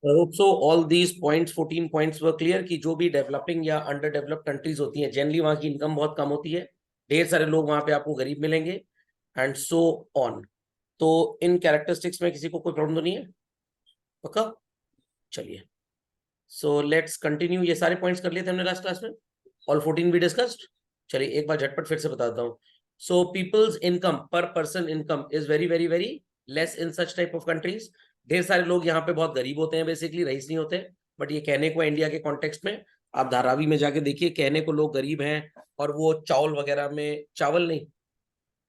Hope so all these points 14 points were clear कि जो भी डेवलपिंग या अंडर डेवलप्ड कंट्रीज होती हैं जनरली वहां की इनकम बहुत कम होती है, ढेर सारे लोग वहां पे आपको गरीब मिलेंगे एंड सो ऑन। तो इन कैरेक्टरिस्टिक्स में किसी को कोई प्रॉब्लम तो नहीं है? पक्का? चलिए, सो लेट्स कंटिन्यू। ये सारे पॉइंट्स कर लिए थे हमने लास्ट क्लास में, ऑल 14 भी डिस्कस्ड। चलिए एक बार झटपट फिर से बताता हूँ। सो पीपल्स इनकम पर person income is very very very less in such type of countries. ढेर सारे लोग यहाँ पे बहुत गरीब होते हैं, बेसिकली रईस नहीं होते। बट ये कहने को इंडिया के कॉन्टेक्स्ट में, आप धारावी में जाके देखिए, कहने को लोग गरीब हैं और वो चावल वगैरह में, चावल नहीं,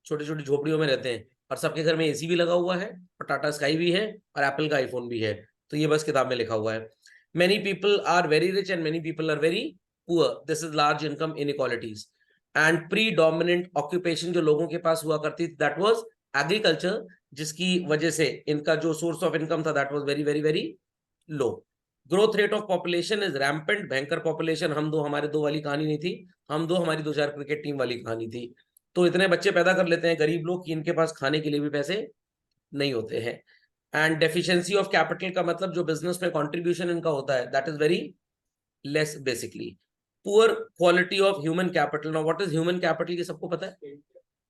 छोटी छोटी झोपड़ियों में रहते हैं और सबके घर में एसी भी लगा हुआ है और टाटा स्काई भी है और एप्पल का आईफोन भी है। तो ये बस किताब में लिखा हुआ है। Many people are very rich and many people are very poor, this is large income inequalities. And predominant occupation जो लोगों के पास हुआ करती थी दैट वाज एग्रीकल्चर, जिसकी वजह से इनका जो सोर्स ऑफ इनकम था that was very very very low. Growth rate of population is rampant, भयंकर पॉपुलेशन, हम दो हमारे दो वाली कहानी नहीं थी, हम दो हमारी दो चार क्रिकेट टीम वाली कहानी थी। तो इतने बच्चे पैदा कर लेते हैं गरीब लोग कि इनके पास खाने के लिए भी पैसे नहीं होते हैं। एंड डेफिशिएंसी ऑफ कैपिटल का मतलब जो बिजनेस में कंट्रीब्यूशन इनका होता है that is very less basically. Poor quality of human capital. Now what is human capital, ये सबको पता है?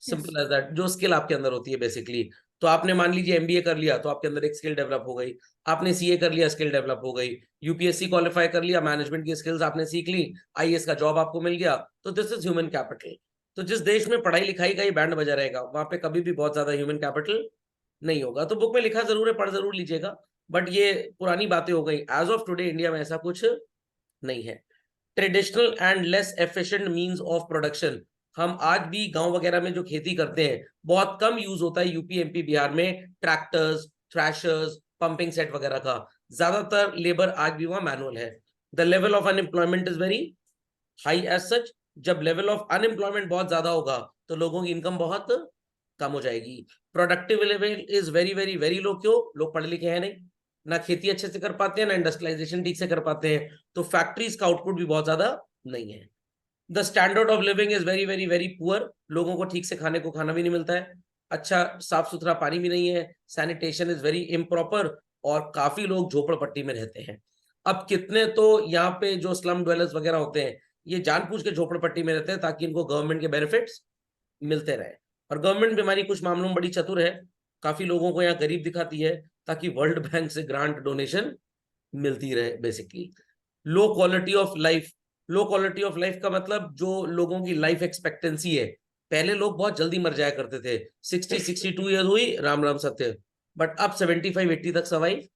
सिंपल एज दैट, जो स्किल आपके अंदर होती है बेसिकली। तो आपने मान लीजिए एमबीए कर लिया तो आपके अंदर एक स्किल डेवलप हो गई, आपने सीए कर लिया स्किल डेवलप हो गई, यूपीएससी क्वालिफाई कर लिया, मैनेजमेंट की स्किल्स आपने सीख ली, आईएएस का जॉब आपको मिल गया, तो दिस इज ह्यूमन कैपिटल। तो जिस देश में पढ़ाई लिखाई का ही बैंड बजा रहेगा वहां पे कभी भी बहुत ज्यादा ह्यूमन कैपिटल नहीं होगा। तो बुक में लिखा जरूर है, पढ़ जरूर लीजिएगा, बट ये पुरानी बातें हो गई। एज ऑफ टुडे इंडिया में ऐसा कुछ नहीं है। Traditional and less efficient means of production. हम आज भी गांव वगैरह में जो खेती करते हैं बहुत कम यूज होता है यूपी एमपी बिहार में ट्रैक्टर्स, थ्रैशर्स, पंपिंग सेट वगैरह का। ज्यादातर लेबर आज भी वहां मैनुअल है। The level of unemployment is very high as such. जब लेवल ऑफ अनएम्प्लॉयमेंट बहुत ज्यादा होगा तो लोगों की इनकम बहुत कम हो जाएगी। Productive level is very very very low. क्यों? लोग पढ़े लिखे हैं नहीं, ना खेती अच्छे से कर पाते हैं, ना इंडस्ट्रियलाइजेशन ठीक से कर पाते हैं, तो फैक्ट्रीज का आउटपुट भी बहुत ज्यादा नहीं है। The standard of living is very very very poor. लोगों को ठीक से खाने को खाना भी नहीं मिलता है, अच्छा साफ सुथरा पानी भी नहीं है, सैनिटेशन इज वेरी इम्प्रॉपर, और काफी लोग झोपड़पट्टी में रहते हैं। अब कितने तो यहाँ पे जो स्लम ड्वेलर्स वगैरह होते हैं ये जानबूझ के झोपड़पट्टी में रहते हैं ताकि इनको गवर्नमेंट के बेनिफिट्स मिलते रहे। और गवर्नमेंट भी हमारी कुछ मामलों में बड़ी चतुर है, काफी लोगों को यहाँ गरीब दिखाती है ताकि वर्ल्ड बैंक से ग्रांट डोनेशन मिलती रहे basically. Low quality of life. Low quality of life का मतलब जो लोगों की लाइफ एक्सपेक्टेंसी है, पहले लोग बहुत जल्दी मर जाया करते थे, 60-62 ईयर हुई राम राम सत्य, बट अब 75-80 तक सर्वाइव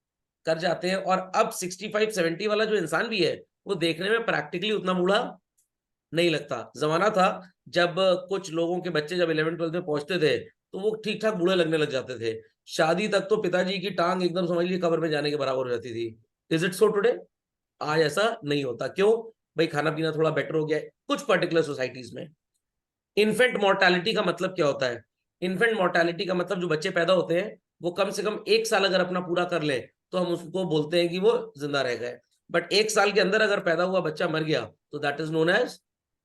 कर जाते हैं। और अब 65-70 वाला जो इंसान भी है वो देखने में प्रैक्टिकली उतना बूढ़ा नहीं लगता। जमाना था जब कुछ लोगों के बच्चे जब 11th-12th में पहुंचते थे तो वो ठीक ठाक बूढ़े लगने लग जाते थे, शादी तक तो पिताजी की टांग एकदम समझ लीजिए कब्र में जाने के बराबर हो जाती थी। Is it so today? आज ऐसा नहीं होता। क्यों? भाई खाना पीना थोड़ा बेटर हो गया है कुछ पर्टिकुलर सोसाइटीज में। इन्फेंट मोर्टेलिटी का मतलब क्या होता है? इन्फेंट मोर्टेलिटी का मतलब जो बच्चे पैदा होते हैं वो कम से कम 1 साल अगर अपना पूरा कर ले तो हम उसको बोलते हैं कि वो जिंदा रह गए। बट 1 साल के अंदर अगर पैदा हुआ बच्चा मर गया तो that is known as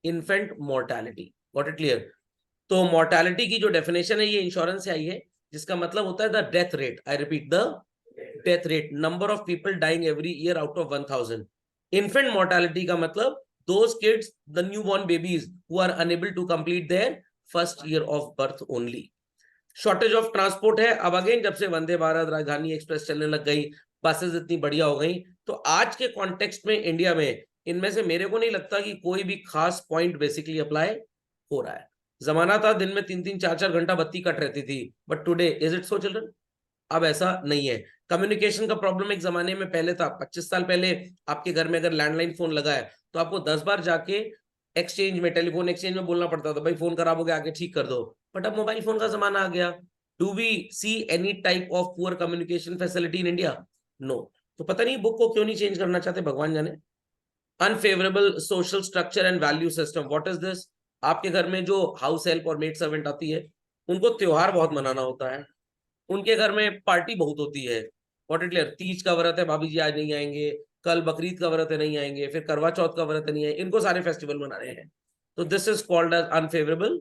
infant mortality. Got it clear? तो मोर्टेलिटी की जो डेफिनेशन है ये इंश्योरेंस से आई है, जिसका मतलब होता है the death rate. I repeat, the death rate, number of people dying every year out of 1000। Infant mortality का मतलब those kids, the newborn babies who are unable to complete their first year of birth only. Shortage of transport है। अब again जब से वंदे भारत, राजधानी express चलने लग गई, बसेस इतनी बढ़िया हो गई, तो आज के कॉन्टेक्स्ट में इंडिया में इनमें से मेरे को नहीं लगता कि कोई भी खास पॉइंट बेसिकली अप्लाई हो रहा है। जमाना था दिन में 3-3 4-4 घंटा बत्ती कट रहती थी, but today is it so children? अब ऐसा नहीं है। कम्युनिकेशन का प्रॉब्लम एक जमाने में पहले था, 25 साल पहले आपके घर में अगर लैंडलाइन फोन लगा है तो आपको 10 बार जाके एक्सचेंज में, टेलीफोन एक्सचेंज में बोलना पड़ता था, भाई फोन खराब हो गया आके ठीक कर दो। बट अब मोबाइल फोन का जमाना आ गया। Do we see any type of poor communication facility in India? No. तो पता नहीं बुक को क्यों नहीं चेंज करना चाहते, भगवान जाने। Unfavourable social structure and value system, what is this? आपके घर में जो हाउस हेल्प और मेड सर्वेंट आती है उनको त्योहार बहुत मनाना होता है, उनके घर में पार्टी बहुत होती है। What it clear? तीज का व्रत है, भाभी जी आज नहीं आएंगे, कल बकरीद का व्रत है नहीं आएंगे, फिर करवा चौथ का व्रत है नहीं आएंगे, इनको सारे फेस्टिवल मनाने हैं। तो this is called as unfavourable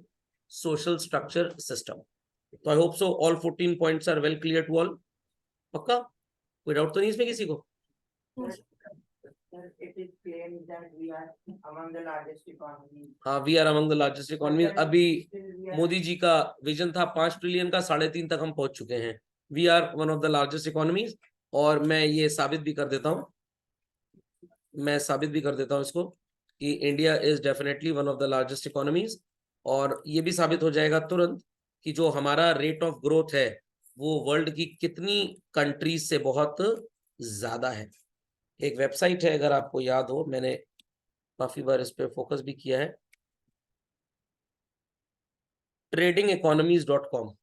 social structure system. तो I hope so all 14 points are well clear to all. पक्का? कोई डाउट तो नहीं इसमें किसी को? हाँ, we are among the largest economy. अभी मोदी जी का विजन था 5 ट्रिलियन का, 3.5 तक हम पहुंच चुके हैं। We are one of the largest economies. और मैं ये साबित भी कर देता हूँ, इसको कि India is definitely one of the largest economies. और ये भी साबित हो जाएगा तुरंत कि जो हमारा रेट ऑफ ग्रोथ है वो वर्ल्ड की कितनी कंट्रीज से बहुत ज्यादा है। एक वेबसाइट है, अगर आपको याद हो, मैंने काफी बार इस पे फोकस भी किया है, tradingeconomies.com।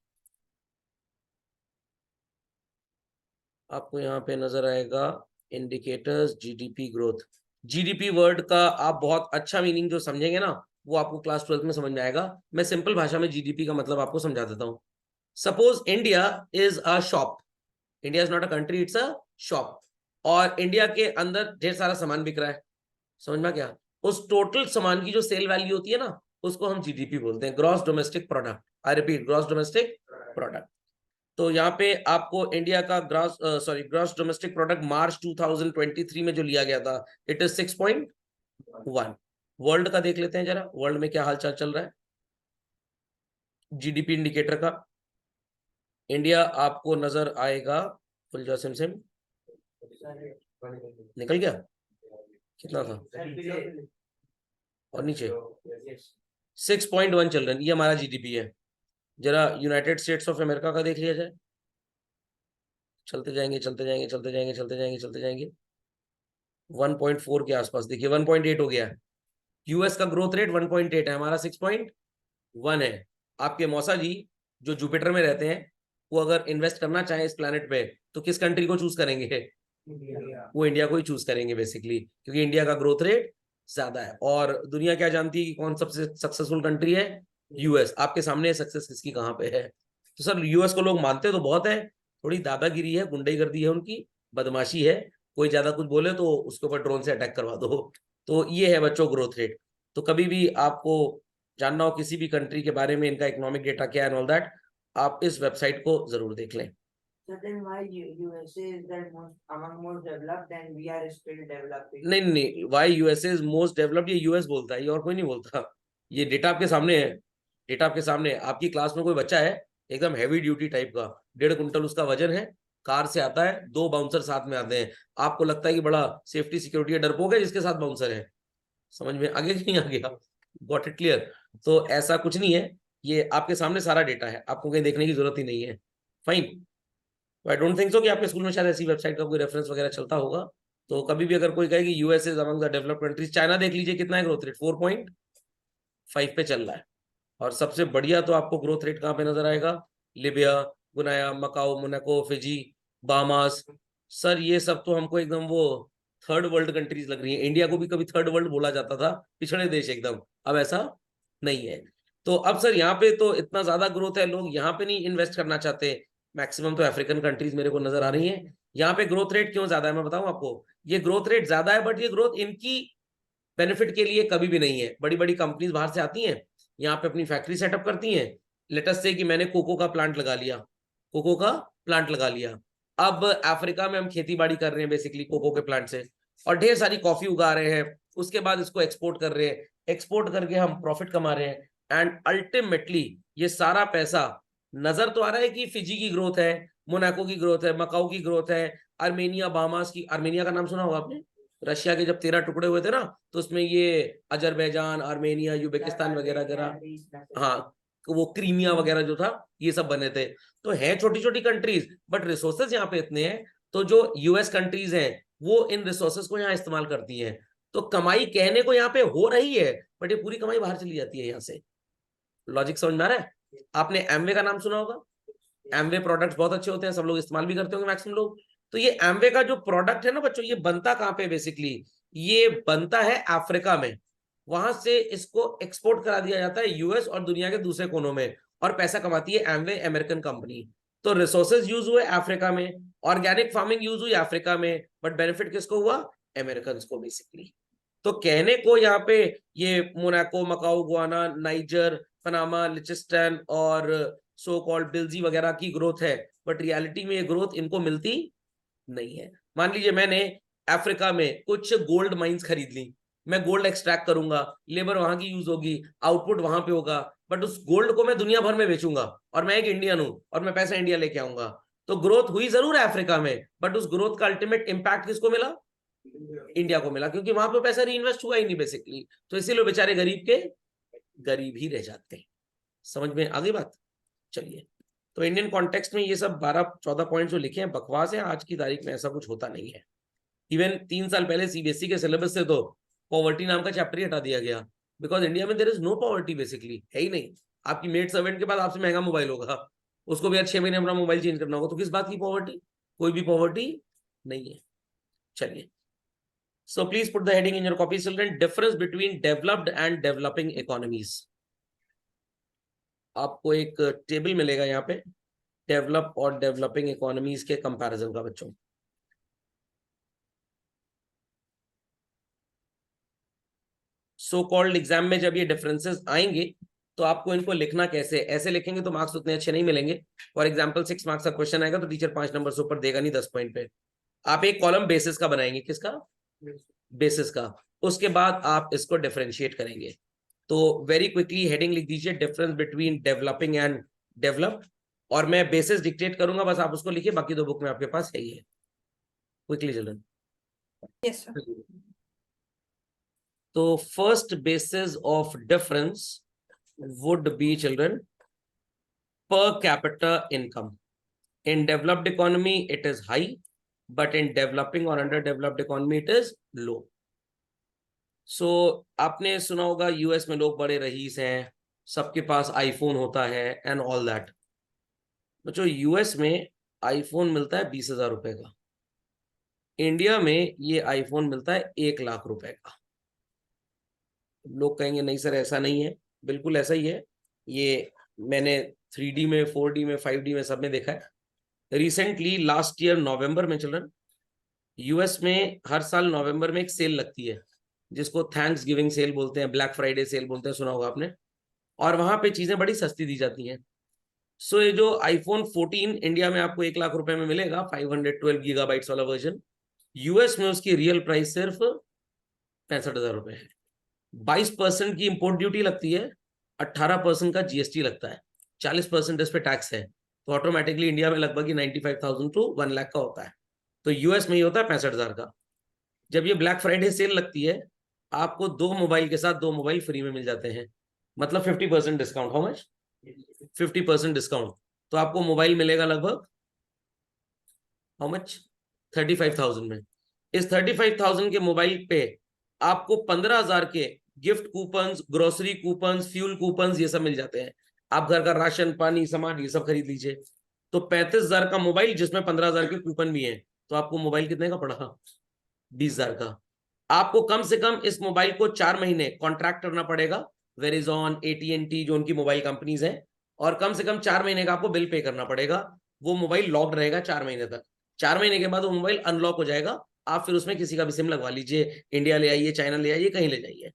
आपको यहाँ पे नजर आएगा indicators GDP growth. GDP word का आप बहुत अच्छा मीनिंग जो समझेंगे ना, वो आपको क्लास 12 में समझ में आएगा। मैं सिंपल भाषा में जीडीपी का मतलब आपको समझा देता हूँ। Suppose India is a shop, India is not a country, it's a shop, और इंडिया के अंदर ढेर सारा सामान बिक रहा है, समझ में क्या? उस टोटल सामान की जो सेल वैल्यू होती है ना, उसको हम जीडीपी बोलते हैं, gross domestic product. I repeat, gross domestic product. तो यहाँ पे आपको इंडिया का ग्रॉस डोमेस्टिक प्रोडक्ट मार्च 2023 में जो लिया गया था, इट इज 6.1। वर्ल्ड का देख लेते हैं जरा, वर्ल्ड में क्या हालचाल चल रहा है जीडीपी इंडिकेटर का। इंडिया आपको नजर आएगा, खुल जा सिम सिम, निकल गया, कितना था और नीचे 6.1 चल रहा है, ये हमारा जीडीपी है। जरा यूनाइटेड स्टेट्स ऑफ अमेरिका का देख लिया जाए, चलते जाएंगे चलते जाएंगे चलते जाएंगे चलते जाएंगे चलते जाएंगे, 1.4 के आसपास, देखिए 1.8 हो गया है। यूएस का ग्रोथ रेट 1.8 है, हमारा 6.1 है। आपके मौसा जी जो जुपिटर में रहते हैं, वो अगर इन्वेस्ट करना चाहे इस प्लैनेट पे, तो किस कंट्री को चूज करेंगे? वो इंडिया को ही चूज करेंगे बेसिकली, क्योंकि इंडिया का ग्रोथ रेट ज्यादा है। और दुनिया क्या जानती है कि कौन सबसे सक्सेसफुल कंट्री है? यूएस। आपके सामने सक्सेस किसकी कहाँ पे है? तो सर यूएस को लोग मानते तो बहुत है, थोड़ी दादागिरी है, गुंडागर्दी है उनकी, बदमाशी है, कोई ज्यादा कुछ बोले तो उसके ऊपर ड्रोन से अटैक करवा दो। तो ये है बच्चों ग्रोथ रेट। तो कभी भी आपको जानना हो किसी भी कंट्री के बारे में, इनका इकोनॉमिक डेटा क्या है एंड ऑल दैट, आप इस वेबसाइट को जरूर देख लें। So then why USA is the among most developed and we are still developing? नहीं नहीं, why USA is most developed, ये यूएस बोलता है, ये और कोई नहीं बोलता। ये डेटा आपके सामने है, डेटा आपके सामने है। आपकी क्लास में कोई बच्चा है एकदम हैवी ड्यूटी टाइप का, 1.5 कुंटल उसका वजन है, कार से आता है, 2 बाउंसर साथ में आते हैं, आपको लगता है कि बड़ा सेफ्टी सिक्योरिटी डरपोक है जिसके साथ बाउंसर है। समझ में आगे कि नहीं आ गया? Got it clear? तो ऐसा कुछ नहीं है, ये आपके सामने सारा डेटा है, आपको कहीं देखने की जरूरत ही नहीं है। Fine. I don't think so कि आपके स्कूल में शायद ऐसी वेबसाइट का कोई रेफरेंस वगैरह चलता होगा। तो कभी भी अगर कोई कहे कि US is among the developed countries, China देख लीजिए कितना है ग्रोथ रेट, 4.5 पे चल रहा है। और सबसे बढ़िया तो आपको ग्रोथ रेट कहाँ पे नजर आएगा? Libya, Guyana, Macao, Monaco, Fiji, Bahamas. Sir ये सब तो हमको एकदम वो थर्ड वर्ल्ड कंट्रीज लग रही है। इंडिया को भी कभी थर्ड वर्ल्ड बोला जाता था, पिछड़े देश एकदम, अब ऐसा नहीं है। तो अब सर यहाँ पे तो इतना ज्यादा ग्रोथ है, लोग यहाँ पे नहीं इन्वेस्ट करना चाहते। मैक्सिमम तो अफ्रीकन कंट्रीज मेरे को नजर आ रही हैं। यहाँ पे ग्रोथ रेट क्यों ज्यादा है मैं बताऊं आपको। ये ग्रोथ रेट ज्यादा है, बट ये ग्रोथ इनकी बेनिफिट के लिए कभी भी नहीं है। बड़ी बड़ी कंपनीज बाहर से आती हैं, यहाँ पे अपनी फैक्ट्री सेटअप करती हैं। लेटेस्ट से कि मैंने कोको का प्लांट लगा लिया, कोको का प्लांट लगा लिया, अब अफ्रीका में हम खेती बाड़ी कर रहे हैं बेसिकली कोको के प्लांट से, और ढेर सारी कॉफी उगा रहे हैं, उसके बाद इसको एक्सपोर्ट कर रहे हैं, एक्सपोर्ट करके हम प्रॉफिट कमा रहे हैं। एंड अल्टीमेटली ये सारा पैसा, नजर तो आ रहा है कि फिजी की ग्रोथ है, मोनाको की ग्रोथ है, मकाऊ की ग्रोथ है, आर्मेनिया, बामास की, आर्मेनिया का नाम सुना होगा आपने, रशिया के जब 13 टुकड़े हुए थे ना, तो उसमें ये अजरबैजान, आर्मेनिया, यूबेकिस्तान वगैरह वगैरह, हाँ, वो क्रीमिया वगैरह जो था, ये सब बने थे। तो है छोटी छोटी कंट्रीज, बट रिसोर्सेज यहाँ पे इतने हैं। तो जो यूएस कंट्रीज हैं वो इन रिसोर्सेज को यहाँ इस्तेमाल करती हैं। तो कमाई कहने को यहाँ पे हो रही है, बट ये पूरी कमाई बाहर चली जाती है यहाँ से। लॉजिक समझ में आ रहा है? आपने एमवे का नाम सुना होगा, एमवे प्रोडक्ट्स बहुत अच्छे होते हैं, सब लोग इस्तेमाल भी करते होंगे मैक्सिमम लोग। तो ये एमवे का जो प्रोडक्ट है ना बच्चों, ये बनता कहाँ पे बेसिकली? ये बनता है अफ्रीका में, वहां से इसको एक्सपोर्ट करा दिया जाता है यूएस और दुनिया के दूसरे कोनों में, और पैसा कमाती है एमवे, अमेरिकन कंपनी। तो रिसोर्सेज यूज हुए अफ्रीका में, ऑर्गेनिक फार्मिंग यूज हुई अफ्रीका में, बट बेनिफिट किसको हुआ? अमेरिकन को बेसिकली। तो कहने को यहाँ पे ये Monaco, Macau, Guyana, Niger, Panama, Liechtenstein और सो कॉल्ड बिल्जी वगैरह की ग्रोथ है, बट रियलिटी में ये ग्रोथ इनको मिलती नहीं है। मान लीजिए मैंने अफ्रीका में कुछ गोल्ड माइंस खरीद ली, मैं गोल्ड एक्सट्रैक्ट करूंगा, लेबर वहां की यूज होगी, आउटपुट वहां पे होगा, बट उस गोल्ड को मैं दुनिया भर में बेचूंगा और मैं एक इंडियन हूं और मैं पैसा इंडिया लेके आऊंगा। तो ग्रोथ हुई जरूर है अफ्रीका में, बट उस ग्रोथ का अल्टीमेट इंपैक्ट किसको मिला? इंडिया को मिला, क्योंकि वहां पे पैसा री इन्वेस्ट हुआ ही नहीं बेसिकली। तो इसीलिए बेचारे गरीब के गरीब ही रह जाते हैं। समझ में आ गई बात? चलिए, तो इंडियन कॉन्टेक्स्ट में ये सब 12-14 पॉइंट जो लिखे हैं बकवास है, आज की तारीख में ऐसा कुछ होता नहीं है। इवन 3 साल पहले सीबीएसई के सिलेबस से तो पॉवर्टी नाम का चैप्टर ही हटा दिया गया, बिकॉज इंडिया में there is no poverty, basically है ही नहीं। आपकी मेड सर्वेंट के बाद आपसे महंगा मोबाइल होगा, उसको भी हर 6 महीने अपना मोबाइल चेंज करना होगा, तो किस बात की पॉवर्टी? कोई भी पॉवर्टी नहीं है। चलिए, so please put the heading in your copy, children, difference between developed and developing economies. आपको एक टेबल मिलेगा यहाँ पे डेवलप और डेवलपिंग इकोनॉमीज के कंपैरिजन का बच्चों। सो कॉल्ड एग्जाम में जब ये डिफरेंसेस आएंगे तो आपको इनको लिखना कैसे, ऐसे लिखेंगे तो मार्क्स उतने अच्छे नहीं मिलेंगे। फॉर एग्जाम्पल 6 मार्क्स का क्वेश्चन आएगा तो टीचर 5 नंबर से ऊपर देगा नहीं 10 पॉइंट पे। आप एक कॉलम बेसिस का बनाएंगे, किसका? बेसिस का। उसके बाद आप इसको डिफरेंशिएट करेंगे। तो वेरी क्विकली हेडिंग लिख दीजिए, difference between developing and developed, और मैं बेसिस डिक्टेट करूंगा, बस आप उसको लिखिए, बाकी दो बुक में आपके पास है ही है। Quickly children. Yes sir. तो first basis of difference would be, children, per capita income. In developed economy it is high, but in developing or underdeveloped economy it is low. So आपने सुना होगा US में लोग बड़े rice हैं, सबके पास iPhone होता है एंड ऑल दैट। बच्चों, यूएस में आईफोन मिलता है 20,000 रुपए का, इंडिया में ये आईफोन मिलता है 1 लाख रुपए का। लोग कहेंगे नहीं सर ऐसा नहीं है, बिल्कुल ऐसा ही है। ये मैंने 3D में, 4D में, 5D में सब में देखा है। रिसेंटली लास्ट ईयर नवंबर में चिल्ड्रन, यूएस में हर साल नवंबर में एक सेल लगती है जिसको थैंक्स गिविंग सेल बोलते हैं, ब्लैक फ्राइडे सेल बोलते हैं, सुना होगा आपने। और वहां पे चीजें बड़ी सस्ती दी जाती हैं। सो ये जो आईफोन 14 इंडिया में आपको 1 लाख रुपए में मिलेगा, 512 गीगाबाइट्स वाला वर्जन, यूएस में उसकी रियल प्राइस सिर्फ 65,000 रुपए है। 22% की इंपोर्ट ड्यूटी लगती है, 18% का जीएसटी लगता है, 40% इस पे टैक्स है, तो ऑटोमेटिकली इंडिया में लगभग 95,000 टू 1 लाख का होता है। तो यूएस में ही होता है 65,000 का। जब ये ब्लैक फ्राइडे सेल लगती है, आपको 2 मोबाइल के साथ 2 मोबाइल फ्री में मिल जाते हैं, मतलब 50% डिस्काउंट। How much? 50% डिस्काउंट। तो आपको मोबाइल मिलेगा लगभग हाउ मच? 35,000 में। इस 35,000 के मोबाइल पे आपको 15,000 के gift coupons, grocery coupons, fuel coupons, ये सब मिल जाते हैं। आप घर का राशन, पानी, सामान ये सब खरीद लीजिए। तो 35,000 का मोबाइल जिसमें 15,000 के कूपन भी हैं, तो आपको मोबाइल कितने का पड़ा? 20,000 का। आपको कम से कम इस मोबाइल को 4 महीने कॉन्ट्रैक्ट करना पड़ेगा, वेरिजॉन, AT&T जो उनकी मोबाइल कंपनीज हैं, और कम से कम 4 महीने का आपको बिल पे करना पड़ेगा। वो मोबाइल लॉक्ड रहेगा 4 महीने तक। 4 महीने के बाद वो मोबाइल अनलॉक हो जाएगा, आप फिर उसमें किसी का भी सिम लगवा लीजिए, इंडिया ले आइए, चाइना ले आइए, कहीं ले जाइए।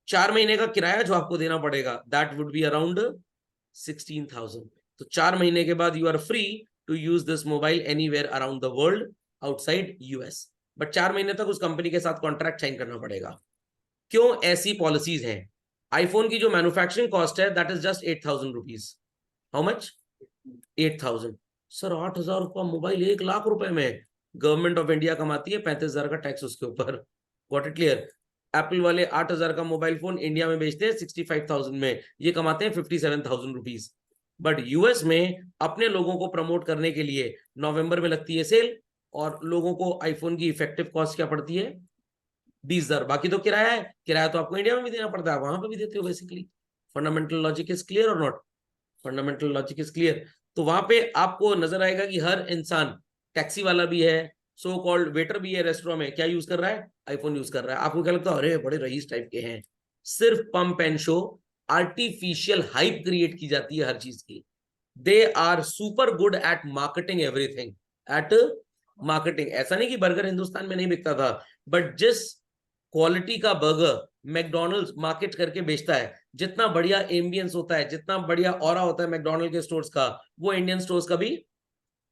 4 महीने का किराया जो आपको देना पड़ेगा, दैट वुड बी अराउंड 16,000। तो 4 महीने के बाद you are free to use this mobile anywhere around the world outside US, but 4 महीने तक उस कंपनी के साथ कॉन्ट्रैक्ट साइन करना पड़ेगा। क्यों ऐसी पॉलिसीज हैं? आईफोन की जो मैन्युफैक्चरिंग कॉस्ट है that is just 8,000 rupees. How much? 8,000। Sir 8,000 रुपया मोबाइल 1 लाख रुपए में गवर्नमेंट ऑफ इंडिया कमाती है, 35,000 का टैक्स उसके ऊपर। Got it clear? एप्पल वाले 8,000 का मोबाइल फोन इंडिया में बेचते हैं 65,000 में, ये कमाते हैं 57,000 रुपीज। बट यूएस में अपने लोगों को प्रमोट करने के लिए नवंबर में लगती है सेल, और लोगों को आईफोन की इफेक्टिव कॉस्ट क्या पड़ती है? 20,000। बाकी तो किराया है, किराया तो आपको इंडिया में भी देना पड़ता है, वहां पे भी देते हो basically. Fundamental logic is clear और not? Fundamental logic is clear. तो वहां पे आपको नजर आएगा कि हर इंसान, टैक्सी वाला भी है, सो कॉल्ड वेटर भी है रेस्टोरेंट में, क्या यूज कर रहा है? आईफोन यूज कर रहा है। आपको क्या लगता है अरे बड़े रईस टाइप के हैं? सिर्फ pump and show, artificial hype create की जाती है हर चीज की। They are super good at marketing everything, at marketing. ऐसा नहीं कि बर्गर हिंदुस्तान में नहीं बिकता था, बट जिस क्वालिटी का बर्गर मैकडॉनल्ड्स मार्केट करके बेचता है, जितना बढ़िया एम्बियंस होता है, जितना बढ़िया ऑरा होता है मैकडॉनल्ड के स्टोर्स का, वो इंडियन स्टोर्स कभी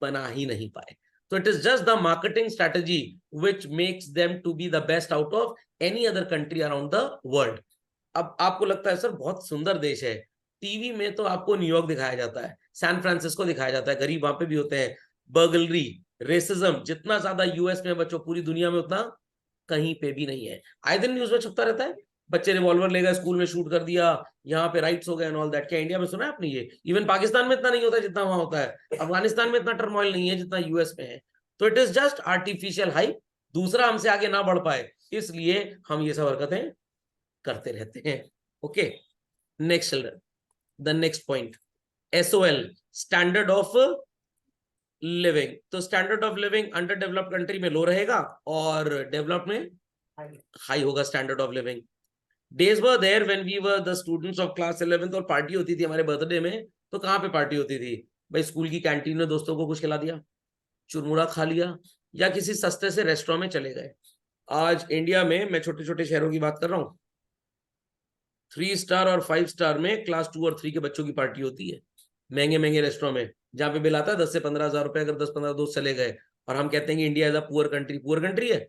बना ही नहीं पाए। So it is just the marketing strategy which makes them to be the best out of any other country around the world. अब आपको लगता है सर बहुत सुंदर देश है, टीवी में तो आपको न्यूयॉर्क दिखाया जाता है, सैन फ्रांसिस्को दिखाया जाता है, गरीब वहां पे भी होते हैं, बर्गलरी, रेसिज्म जितना ज्यादा यूएस में बच्चों पूरी दुनिया में उतना कहीं पे भी नहीं है। आए दिन न्यूज में छपता रहता है, बच्चे रिवॉल्वर ले गए स्कूल में शूट कर दिया, यहाँ पे राइट्स हो गए एंड ऑल दैट। क्या इंडिया में सुना है आपने ये? इवन पाकिस्तान में इतना नहीं होता जितना वहां होता है, अफगानिस्तान में इतना टर्मोइल नहीं है जितना यूएस में है। तो it is just artificial hype, दूसरा हमसे आगे ना बढ़ पाए इसलिए हम ये सब हरकतें करते रहते हैं। Okay, next children, the next point, SOL, standard of living. तो standard of living under developed country में लो रहेगा और डेवलप में हाई होगा standard of living. Days were there when we were the students of class 11th और party होती थी हमारे बर्थडे में। तो कहाँ पे पार्टी होती थी भाई? स्कूल की कैंटीन में दोस्तों को कुछ खिला दिया, चुरमुरा खा लिया, या किसी सस्ते से रेस्टोरेंट में चले गए। आज इंडिया में, मैं छोटे छोटे शहरों की बात कर रहा हूँ, 3 स्टार और 5 स्टार में क्लास 2 और 3 के बच्चों की पार्टी होती है, महंगे महंगे रेस्टोरेंट में, जहां पे बिल आता है 10 से 15 हजार रुपए। अगर 10-15 दोस्त चले गए और हम कहते हैं कि India is a poor country. Poor country है?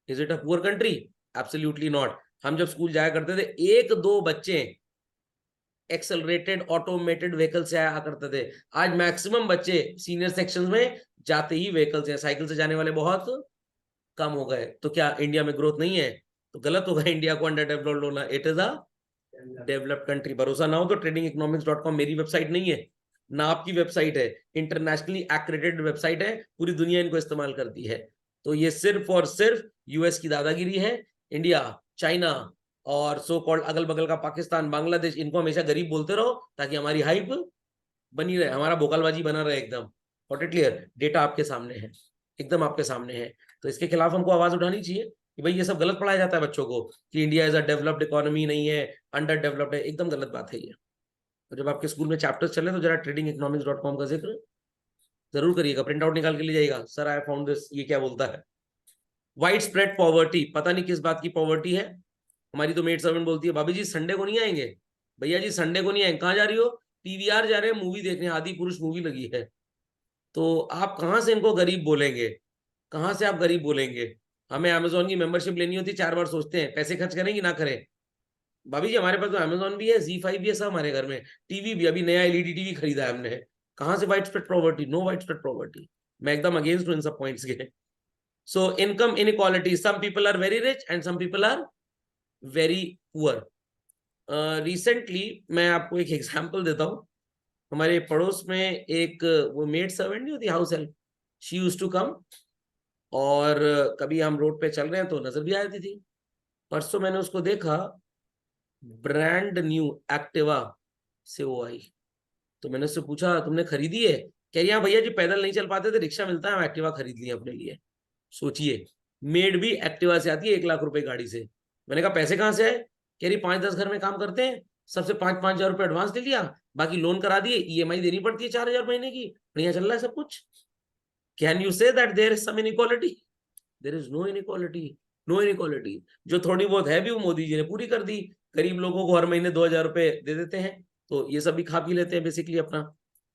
Is it a poor country? Absolutely not. हम जब स्कूल जाया करते थे, 1-2 बच्चे एक्सेलरेटेड ऑटोमेटेड व्हीकल से आया करते थे। आज मैक्सिमम बच्चे सीनियर सेक्शन में जाते ही व्हीकल से, साइकिल से जाने वाले बहुत कम हो गए। तो क्या इंडिया में ग्रोथ नहीं है? तो गलत होगा इंडिया को अंडर डेवलप्ड होना। It is a developed country. भरोसा ना हो तो tradingeconomics.com मेरी वेबसाइट नहीं है ना, आपकी वेबसाइट है, इंटरनेशनली एक्रेडिटेड वेबसाइट है, पूरी दुनिया इनको इस्तेमाल करती है। तो ये सिर्फ और सिर्फ यूएस की दादागिरी है। इंडिया, चाइना और सो कॉल्ड अगल बगल का पाकिस्तान, बांग्लादेश, इनको हमेशा गरीब बोलते रहो ताकि हमारी हाइप बनी रहे, हमारा भोकालबाजी बना रहे एकदम। What it clear? डेटा आपके सामने है, एकदम आपके सामने है। तो इसके खिलाफ हमको आवाज उठानी चाहिए कि भाई ये सब गलत पढ़ाया जाता है बच्चों को कि India is a developed economy नहीं है, अंडर डेवलप्ड है। एकदम गलत बात है ये। तो जब आपके स्कूल में चैप्टर्स चले तो जरा tradingeconomics.com का जिक्र जरूर करिएगा, प्रिंट आउट निकाल के ले जाइएगा, सर आई फाउंड दिस, ये क्या बोलता है। वाइड स्प्रेड पॉवर्टी, पता नहीं किस बात की पॉवर्टी है। हमारी तो मेड सर्वेंट बोलती है, भाभी जी संडे को नहीं आएंगे? भैया जी संडे को नहीं आएंगे, कहाँ जा रही हो? पीवीआर जा रहे हैं मूवी देखने, आदि पुरुष मूवी लगी है। तो आप कहाँ से इनको गरीब बोलेंगे? कहाँ से आप गरीब बोलेंगे? हमें अमेजोन की मेंबरशिप लेनी होती, 4 बार सोचते हैं पैसे खर्च करें कि ना करें। भाभी जी हमारे पास तो अमेजोन भी है, Z5 भी है, सब हमारे घर में, टीवी भी, अभी नया एलईडी टीवी खरीदा है हमने। कहाँ से wide spread property? No wide spread property. मैं एकदम अगेंस्ट हूँ इन सब पॉइंट्स के। So income inequality, some people are very rich and some people are very poor. Recently मैं आपको एक एग्जांपल देता हूँ। हमारे पड़ोस में एक वो मेड सर्वेंट नहीं होती, house help, she used to come, और कभी हम रोड पे चल रहे हैं तो नजर भी आती थी। परसों मैंने उसको देखा, ब्रांड न्यू एक्टिवा से वो आई। तो मैंने उससे पूछा तुमने खरीदी है? कह रही हाँ भैया जी, पैदल नहीं चल पाते थे, रिक्शा मिलता है, हम एक्टिवा खरीद लिए अपने लिए। सोचिए, मेड भी एक्टिवा से आती है 1 लाख रुपए गाड़ी से। मैंने कहा पैसे कहाँ से आए? कह रही 5-10 घर में काम करते हैं, सबसे 5-5 हजार रुपए एडवांस दे लिया, बाकी लोन करा दिए, ईएमआई देनी पड़ती है 4 हजार महीने की, बढ़िया चल रहा है सब कुछ। Can you say that there is some inequality? There is no inequality, no inequality. जो थोड़ी बहुत है भी वो मोदी जी ने पूरी कर दी। गरीब लोगों को हर महीने 2 हजार रुपए दे देते हैं, तो ये सब भी खा पी लेते हैं बेसिकली अपना।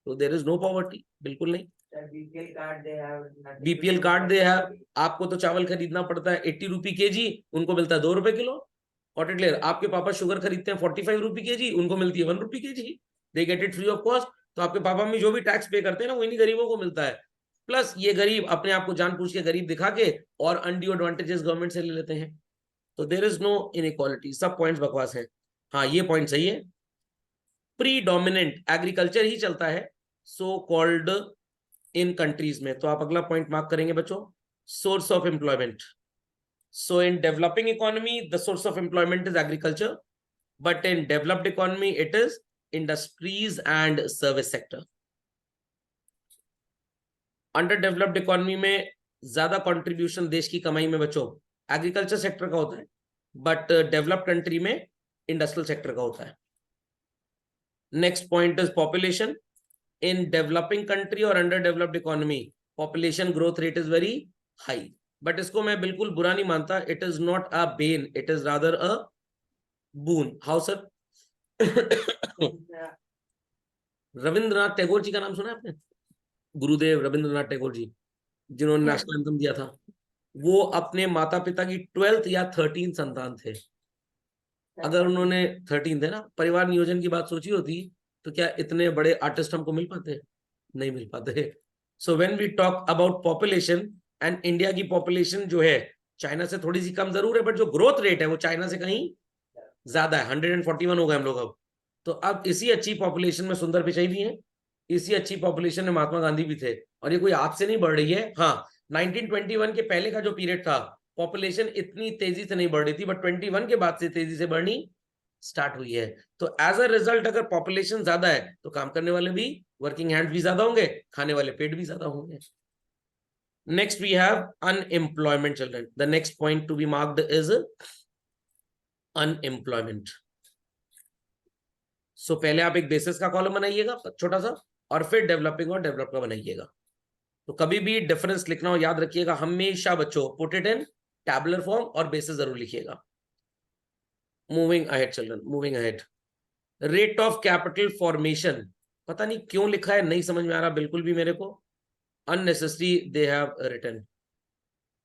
तो देयर इज नो पॉवर्टी, बिल्कुल नहीं। BPL card they have, BPL card they है, आपको तो चावल खरीदना पड़ता है 80 रुपए केजी, उनको मिलता है 2 रुपए किलो। What it clear? आपके पापा शुगर खरीदते हैं 45 रुपए केजी, उनको मिलती है 1 रुपए KG, they get it free of cost. तो आपके पापा मम्मी जो भी टैक्स पे करते हैं ना, वो इन्हीं गरीबों को मिलता है। प्लस ये गरीब अपने आप को जानबूझ के गरीब दिखा के और अनड्यू एडवांटेजेस गवर्नमेंट से ले लेते हैं। तो देयर इज नो इनइक्वालिटी। सब पॉइंट्स बकवास है। हाँ ये पॉइंट सही है, प्री डोमिनेंट एग्रीकल्चर ही चलता है सो कॉल्ड इन कंट्रीज में। तो आप अगला पॉइंट मार्क करेंगे बच्चों, source of employment. So in developing economy the source of employment is agriculture, but in developed economy it is industries and service sector. Under developed economy में ज्यादा contribution देश की कमाई में बच्चों एग्रीकल्चर सेक्टर का होता है, बट डेवलप्ड कंट्री में इंडस्ट्रियल सेक्टर का होता है। Next point is population. In developing country और under developed economy population growth rate is very high, but इसको मैं बिल्कुल बुरा नहीं मानता। It is not a bane, it is rather a boon. How sir? Rabindranath Tagore ji का नाम सुना है आपने? गुरुदेव रविंद्रनाथ टैगोर जी। जिन्होंने नेशनल एंथम दिया था, वो अपने माता पिता की 12th या 13th संतान थे। अगर उन्होंने 13 थे ना, परिवार नियोजन की बात सोची होती तो क्या इतने बड़े आर्टिस्ट हमको मिल पाते? नहीं मिल पाते। So when we talk about population, and India की पॉपुलेशन जो है चाइना से थोड़ी सी कम जरूर है, बट जो ग्रोथ रेट है वो चाइना से कहीं ज्यादा है। 141 हो गए हम लोग अब। तो अब इसी अच्छी पॉपुलेशन में सुंदर पिचाई भी है, इसी अच्छी पॉपुलेशन में महात्मा गांधी भी थे। और ये कोई आज से नहीं बढ़ रही है। हाँ, 1921 के पहले का जो पीरियड था, पॉपुलेशन इतनी तेजी से नहीं बढ़ रही थी, बट 21 के बाद से तेजी से बढ़नी स्टार्ट हुई है। तो एज अ रिजल्ट अगर पॉपुलेशन ज्यादा है तो काम करने वाले भी, वर्किंग हैंड भी ज्यादा होंगे, खाने वाले पेट भी ज्यादा होंगे। Next we have unemployment children. The next point to be marked is unemployment. So पहले आप एक बेसिस का कॉलम बनाइएगा छोटा सा, और फिर डेवलपिंग और डेवलप का बनाइएगा। तो कभी भी डिफरेंस लिखना हो याद रखिएगा हमेशा बच्चों, put it in tabular form और बेसिस जरूर लिखिएगा। Moving ahead children, moving ahead. Rate of capital formation, पता नहीं क्यों लिखा है, नहीं समझ में आ रहा बिल्कुल भी मेरे को, अननेसेसरी दे हैव रिटन।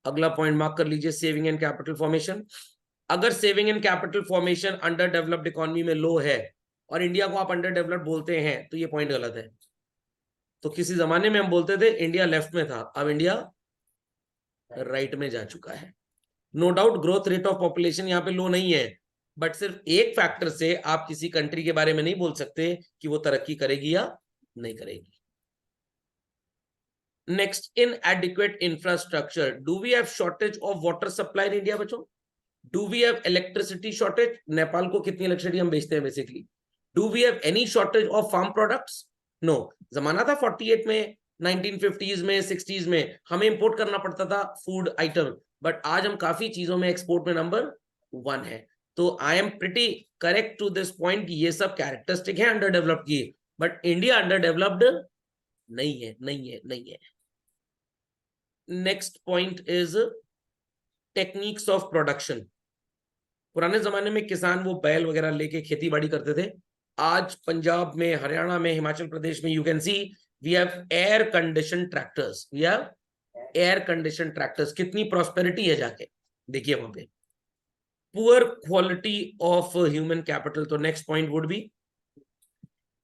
अगला पॉइंट मार्क कर लीजिए, सेविंग एंड कैपिटल फॉर्मेशन। अगर saving and capital formation under developed economy में लो है और इंडिया को आप अंडर डेवलप्ड बोलते हैं, तो ये पॉइंट गलत है। तो किसी जमाने में हम बोलते थे इंडिया लेफ्ट में था, अब इंडिया राइट में जा चुका है। No doubt growth rate of population यहाँ पे लो नहीं है, बट सिर्फ एक फैक्टर से आप किसी कंट्री के बारे में नहीं बोल सकते कि वो तरक्की करेगी या नहीं करेगी। Next, inadequate infrastructure. Do we have shortage of water supply in India बच्चों? Do we have electricity shortage? Nepal को कितनी इलेक्ट्रिसिटी हम बेचते हैं basically? Do we have any shortage of farm products? No. जमाना था 48 में, 1950s में, 60s में हमें इंपोर्ट करना पड़ता था फूड आइटम, बट आज हम काफी चीजों में एक्सपोर्ट में नंबर 1 है। तो I am pretty correct to this point, ये सब कैरेक्टरिस्टिक है अंडर डेवलप्ड की, बट इंडिया अंडर डेवलप्ड नहीं है, नहीं है, नहीं है। Next point is techniques of production. पुराने जमाने में किसान वो बैल वगैरह लेके खेती बाड़ी करते थे। आज पंजाब में, हरियाणा में, हिमाचल प्रदेश में, you can see we have air condition tractors, we have air condition tractors. कितनी प्रॉस्पेरिटी है जाके देखिए वहां पे। Poor quality of human capital, तो next point would be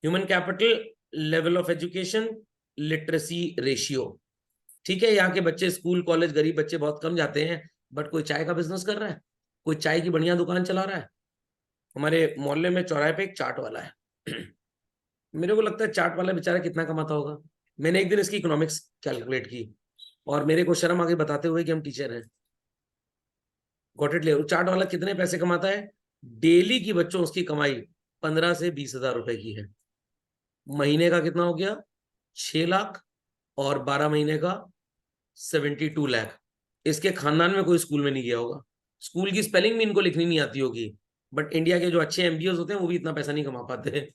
human capital, level of education, literacy ratio. ठीक है, यहाँ के बच्चे स्कूल कॉलेज, गरीब बच्चे बहुत कम जाते हैं, बट कोई चाय का बिजनेस कर रहा है, कोई चाय की बढ़िया दुकान चला रहा है। हमारे मोहल्ले में चौराहे पे एक चाट वाला है मेरे को लगता है चाट वाला बेचारा कितना कमाता होगा। मैंने एक दिन इसकी इकोनॉमिक्स कैलकुलेट की और मेरे को शर्म आ गई बताते हुए कि हम टीचर हैं। Got it? ले, चाट वाला कितने पैसे कमाता है डेली की बच्चों? उसकी कमाई 15 से 20 हजार रुपए की है। महीने का कितना हो गया? 6 लाख, और 12 महीने का 72 लाख। इसके खानदान में कोई स्कूल में नहीं गया होगा, स्कूल की स्पेलिंग भी इनको लिखनी नहीं आती होगी, बट इंडिया के जो अच्छे एमबीओज होते हैं वो भी इतना पैसा नहीं कमा पाते।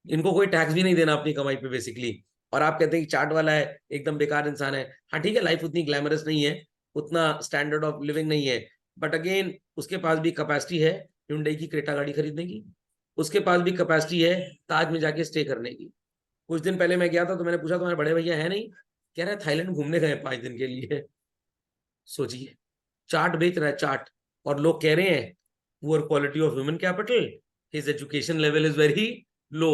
इनको कोई टैक्स भी नहीं देना अपनी कमाई पे बेसिकली। और आप कहते हैं कि चार्ट वाला है एकदम बेकार इंसान है। हाँ ठीक है, लाइफ उतनी ग्लैमरस नहीं है, उतना स्टैंडर्ड ऑफ लिविंग नहीं है, बट अगेन उसके पास भी कैपेसिटी है hyundai की क्रेटा गाड़ी खरीदने की, उसके पास भी कैपेसिटी है ताज में जाके स्टे करने की। कुछ दिन पहले मैं गया था तो मैंने पूछा तुम्हारे बड़े भैया है? नहीं, कह रहे थाईलैंड घूमने गए 5 दिन के लिए। सोचिए, चार्ट बेच रहा है चार्ट, और लोग कह रहे हैं poor quality of human capital, his education level is very low.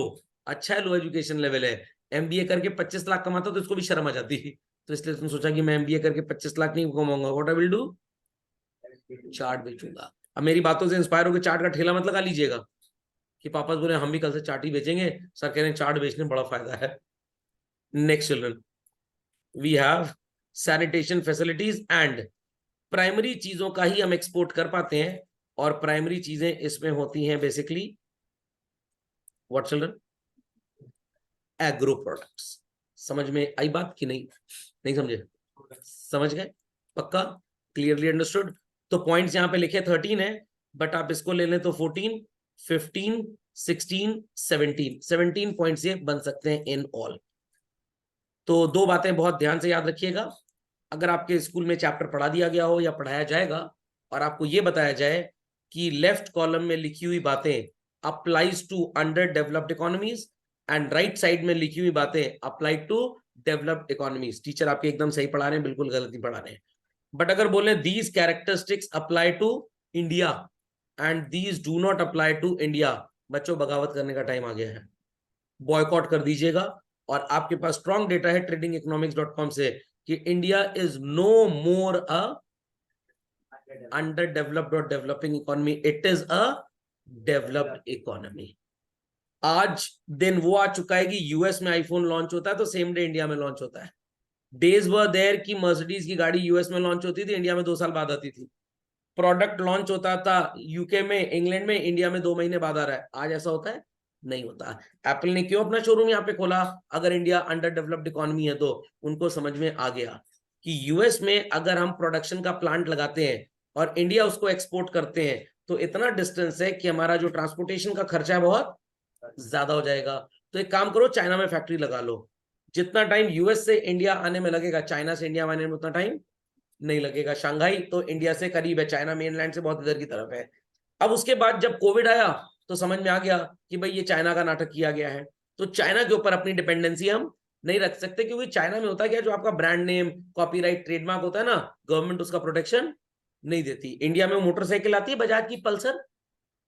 अच्छा है, लो एजुकेशन लेवल है। एमबीए करके 25 लाख कमाता तो इसको भी शर्म आ जाती, तो इसलिए तुम सोचा कि मैं एमबीए करके 25 लाख नहीं कमाऊंगा, what I will do, chart बेचूंगा। अब मेरी बातों से इंस्पायर होकर चार्ट का ठेला मत लगा लीजिएगा कि पापा बोले हम भी कल से चार्ट ही बेचेंगे, सर कह रहे हैं चार्ट बेचने में बड़ा फायदा है। Next children, we have sanitation facilities and primary चीजों का ही हम एक्सपोर्ट कर पाते हैं, और प्राइमरी चीजें इसमें होती हैं basically what children, agro products. समझ में आई बात कि नहीं? नहीं समझे? समझ गए? पक्का? Clearly understood? तो पॉइंट्स यहाँ पे लिखे 13 है, बट आप इसको ले लें तो 14, 15, 16, 17, 17 पॉइंट्स ये बन सकते हैं इन ऑल। तो 2 बातें बहुत ध्यान से याद रखिएगा। अगर आपके स्कूल में चैप्टर पढ़ा दिया गया हो या पढ़ाया जाएगा और आपको ये बताया जाए कि लेफ्ट कॉलम में लिखी हुई बातें applies to under developed economies and right side में लिखी हुई बातें apply to developed economies. Teacher आपके एकदम सही पढ़ा रहे हैं, बिल्कुल गलत नहीं पढ़ा रहे हैं। बट अगर बोले these characteristics apply to India and these do not apply to India, बच्चों बगावत करने का टाइम आ गया है, बॉयकॉट कर दीजिएगा। और आपके पास स्ट्रॉन्ग डेटा है tradingeconomics.com से कि India is no more a under developed और developing economy, it is a developed economy. आज दिन वो आ चुका है कि यूएस में आईफोन लॉन्च होता है तो सेम डे इंडिया में लॉन्च होता है। डेज वर देयर की मर्सिडीज की गाड़ी यूएस में लॉन्च होती थी, इंडिया में 2 साल बाद आती थी। प्रोडक्ट लॉन्च होता था यूके में, इंग्लैंड में, इंडिया में 2 महीने बाद आ रहा है। आज ऐसा होता है? नहीं होता। एप्पल ने क्यों अपना शोरूम यहाँ पे खोला? अगर इंडिया अंडर डेवलप्ड इकोनॉमी है तो उनको समझ में आ गया कि यूएस में अगर हम प्रोडक्शन का प्लांट लगाते हैं और इंडिया उसको एक्सपोर्ट करते हैं तो इतना डिस्टेंस है कि हमारा जो ट्रांसपोर्टेशन का खर्चा है बहुत ज्यादा हो जाएगा। तो एक काम करो, चाइना में फैक्ट्री लगा लो। जितना टाइम यूएस से इंडिया आने में लगेगा, चाइना से इंडिया आने में उतना टाइम नहीं लगेगा। शंघाई तो इंडिया से करीब है, चाइना मेनलैंड से बहुत इधर की तरफ है। अब उसके बाद जब कोविड आया तो समझ में आ गया कि भाई ये चाइना का नाटक किया गया है, तो चाइना के ऊपर अपनी डिपेंडेंसी हम नहीं रख सकते, क्योंकि चाइना में होता क्या, जो आपका ब्रांड नेम, कॉपीराइट, ट्रेडमार्क होता है ना, गवर्नमेंट उसका प्रोटेक्शन नहीं देती। इंडिया में मोटरसाइकिल आती है बजाज की पल्सर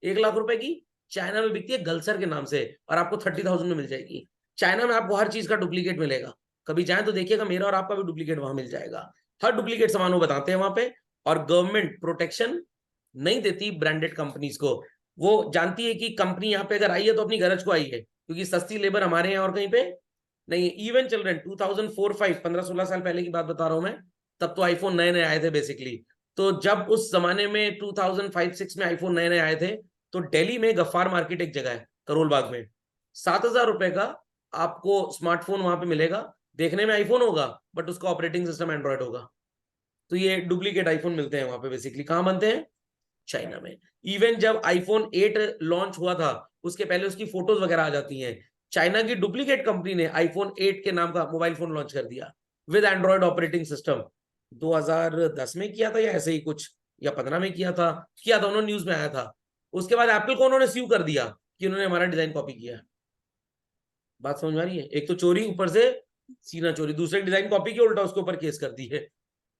1 लाख रुपए की, चाइना में बिकती है गल्सर के नाम से और आपको 30,000 में मिल जाएगी। चाइना में आपको हर चीज का डुप्लीकेट मिलेगा, कभी जाए तो देखिएगा, मेरा और आपका भी डुप्लीकेट वहां मिल जाएगा। हर डुप्लीकेट सामान वो बताते हैं वहां पे, और गवर्नमेंट प्रोटेक्शन नहीं देती ब्रांडेड कंपनीज को। वो जानती है कि कंपनी यहाँ पे अगर आई है तो अपनी गरज को आई है, क्योंकि सस्ती लेबर हमारे यहाँ और कहीं पे नहीं है। इवन चिल्ड्रन 2004-5 15-16 साल पहले की बात बता रहा हूं मैं, तब तो आईफोन नए नए आए थे बेसिकली। तो जब उस जमाने में 2005-6 में आईफोन नए नए आए थे, तो दिल्ली में गफ्फार मार्केट एक जगह है करोल बाग में, 7,000 रुपए का आपको स्मार्टफोन वहां पे मिलेगा। देखने में आईफोन होगा बट उसका ऑपरेटिंग सिस्टम एंड्रॉइड होगा। तो ये डुप्लीकेट आईफोन मिलते हैं वहां पे बेसिकली। कहां बनते हैं? चाइना में। इवन जब आईफोन 8 लॉन्च हुआ था उसके पहले उसकी फोटोज वगैरह आ जाती हैं। चाइना की डुप्लीकेट कंपनी ने आईफोन 8 के नाम का मोबाइल फोन लॉन्च कर दिया विद एंड्रॉइड ऑपरेटिंग सिस्टम। 2010 में किया था या ऐसे ही कुछ, या 15 में किया था उन्होंने, न्यूज में आया था। उसके बाद एप्पल को उन्होंने स्यू कर दिया कि उन्होंने हमारा डिजाइन कॉपी किया। बात समझ में आ रही है? एक तो चोरी, ऊपर से सीना चोरी, दूसरे डिजाइन कॉपी की, उल्टा उसके ऊपर केस कर दी है।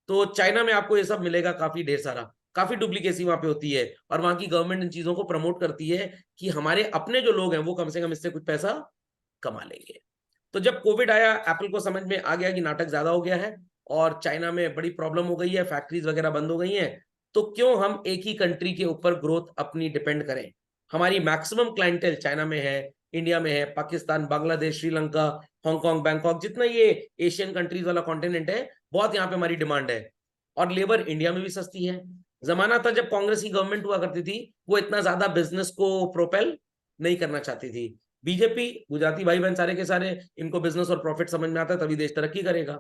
तो चाइना में आपको ये सब मिलेगा, काफी ढेर सारा, काफी डुप्लीकेसी वहां पे होती है। और वहां की गवर्नमेंट इन चीजों को प्रमोट करती है कि हमारे अपने जो लोग हैं वो कम से कम इससे कुछ पैसा कमा लेंगे। तो जब कोविड आया, एप्पल को समझ में आ गया कि नाटक ज्यादा हो गया है और चाइना में बड़ी प्रॉब्लम हो गई है, फैक्ट्रीज वगैरह बंद हो गई हैं, तो क्यों हम एक ही कंट्री के ऊपर ग्रोथ अपनी डिपेंड करें। हमारी मैक्सिमम क्लाइंटेल चाइना में है, इंडिया में है, पाकिस्तान, बांग्लादेश, श्रीलंका, हांगकांग, बैंकॉक, जितना ये एशियन कंट्रीज वाला कॉन्टिनेंट है, बहुत यहाँ पे हमारी डिमांड है। और लेबर इंडिया में भी सस्ती है। जमाना था जब कांग्रेस की गवर्नमेंट हुआ करती थी, वो इतना ज्यादा बिजनेस को प्रोपेल नहीं करना चाहती थी। बीजेपी, गुजराती भाई बहन सारे के सारे, इनको बिजनेस और प्रॉफिट समझ में आता है, तभी देश तरक्की करेगा।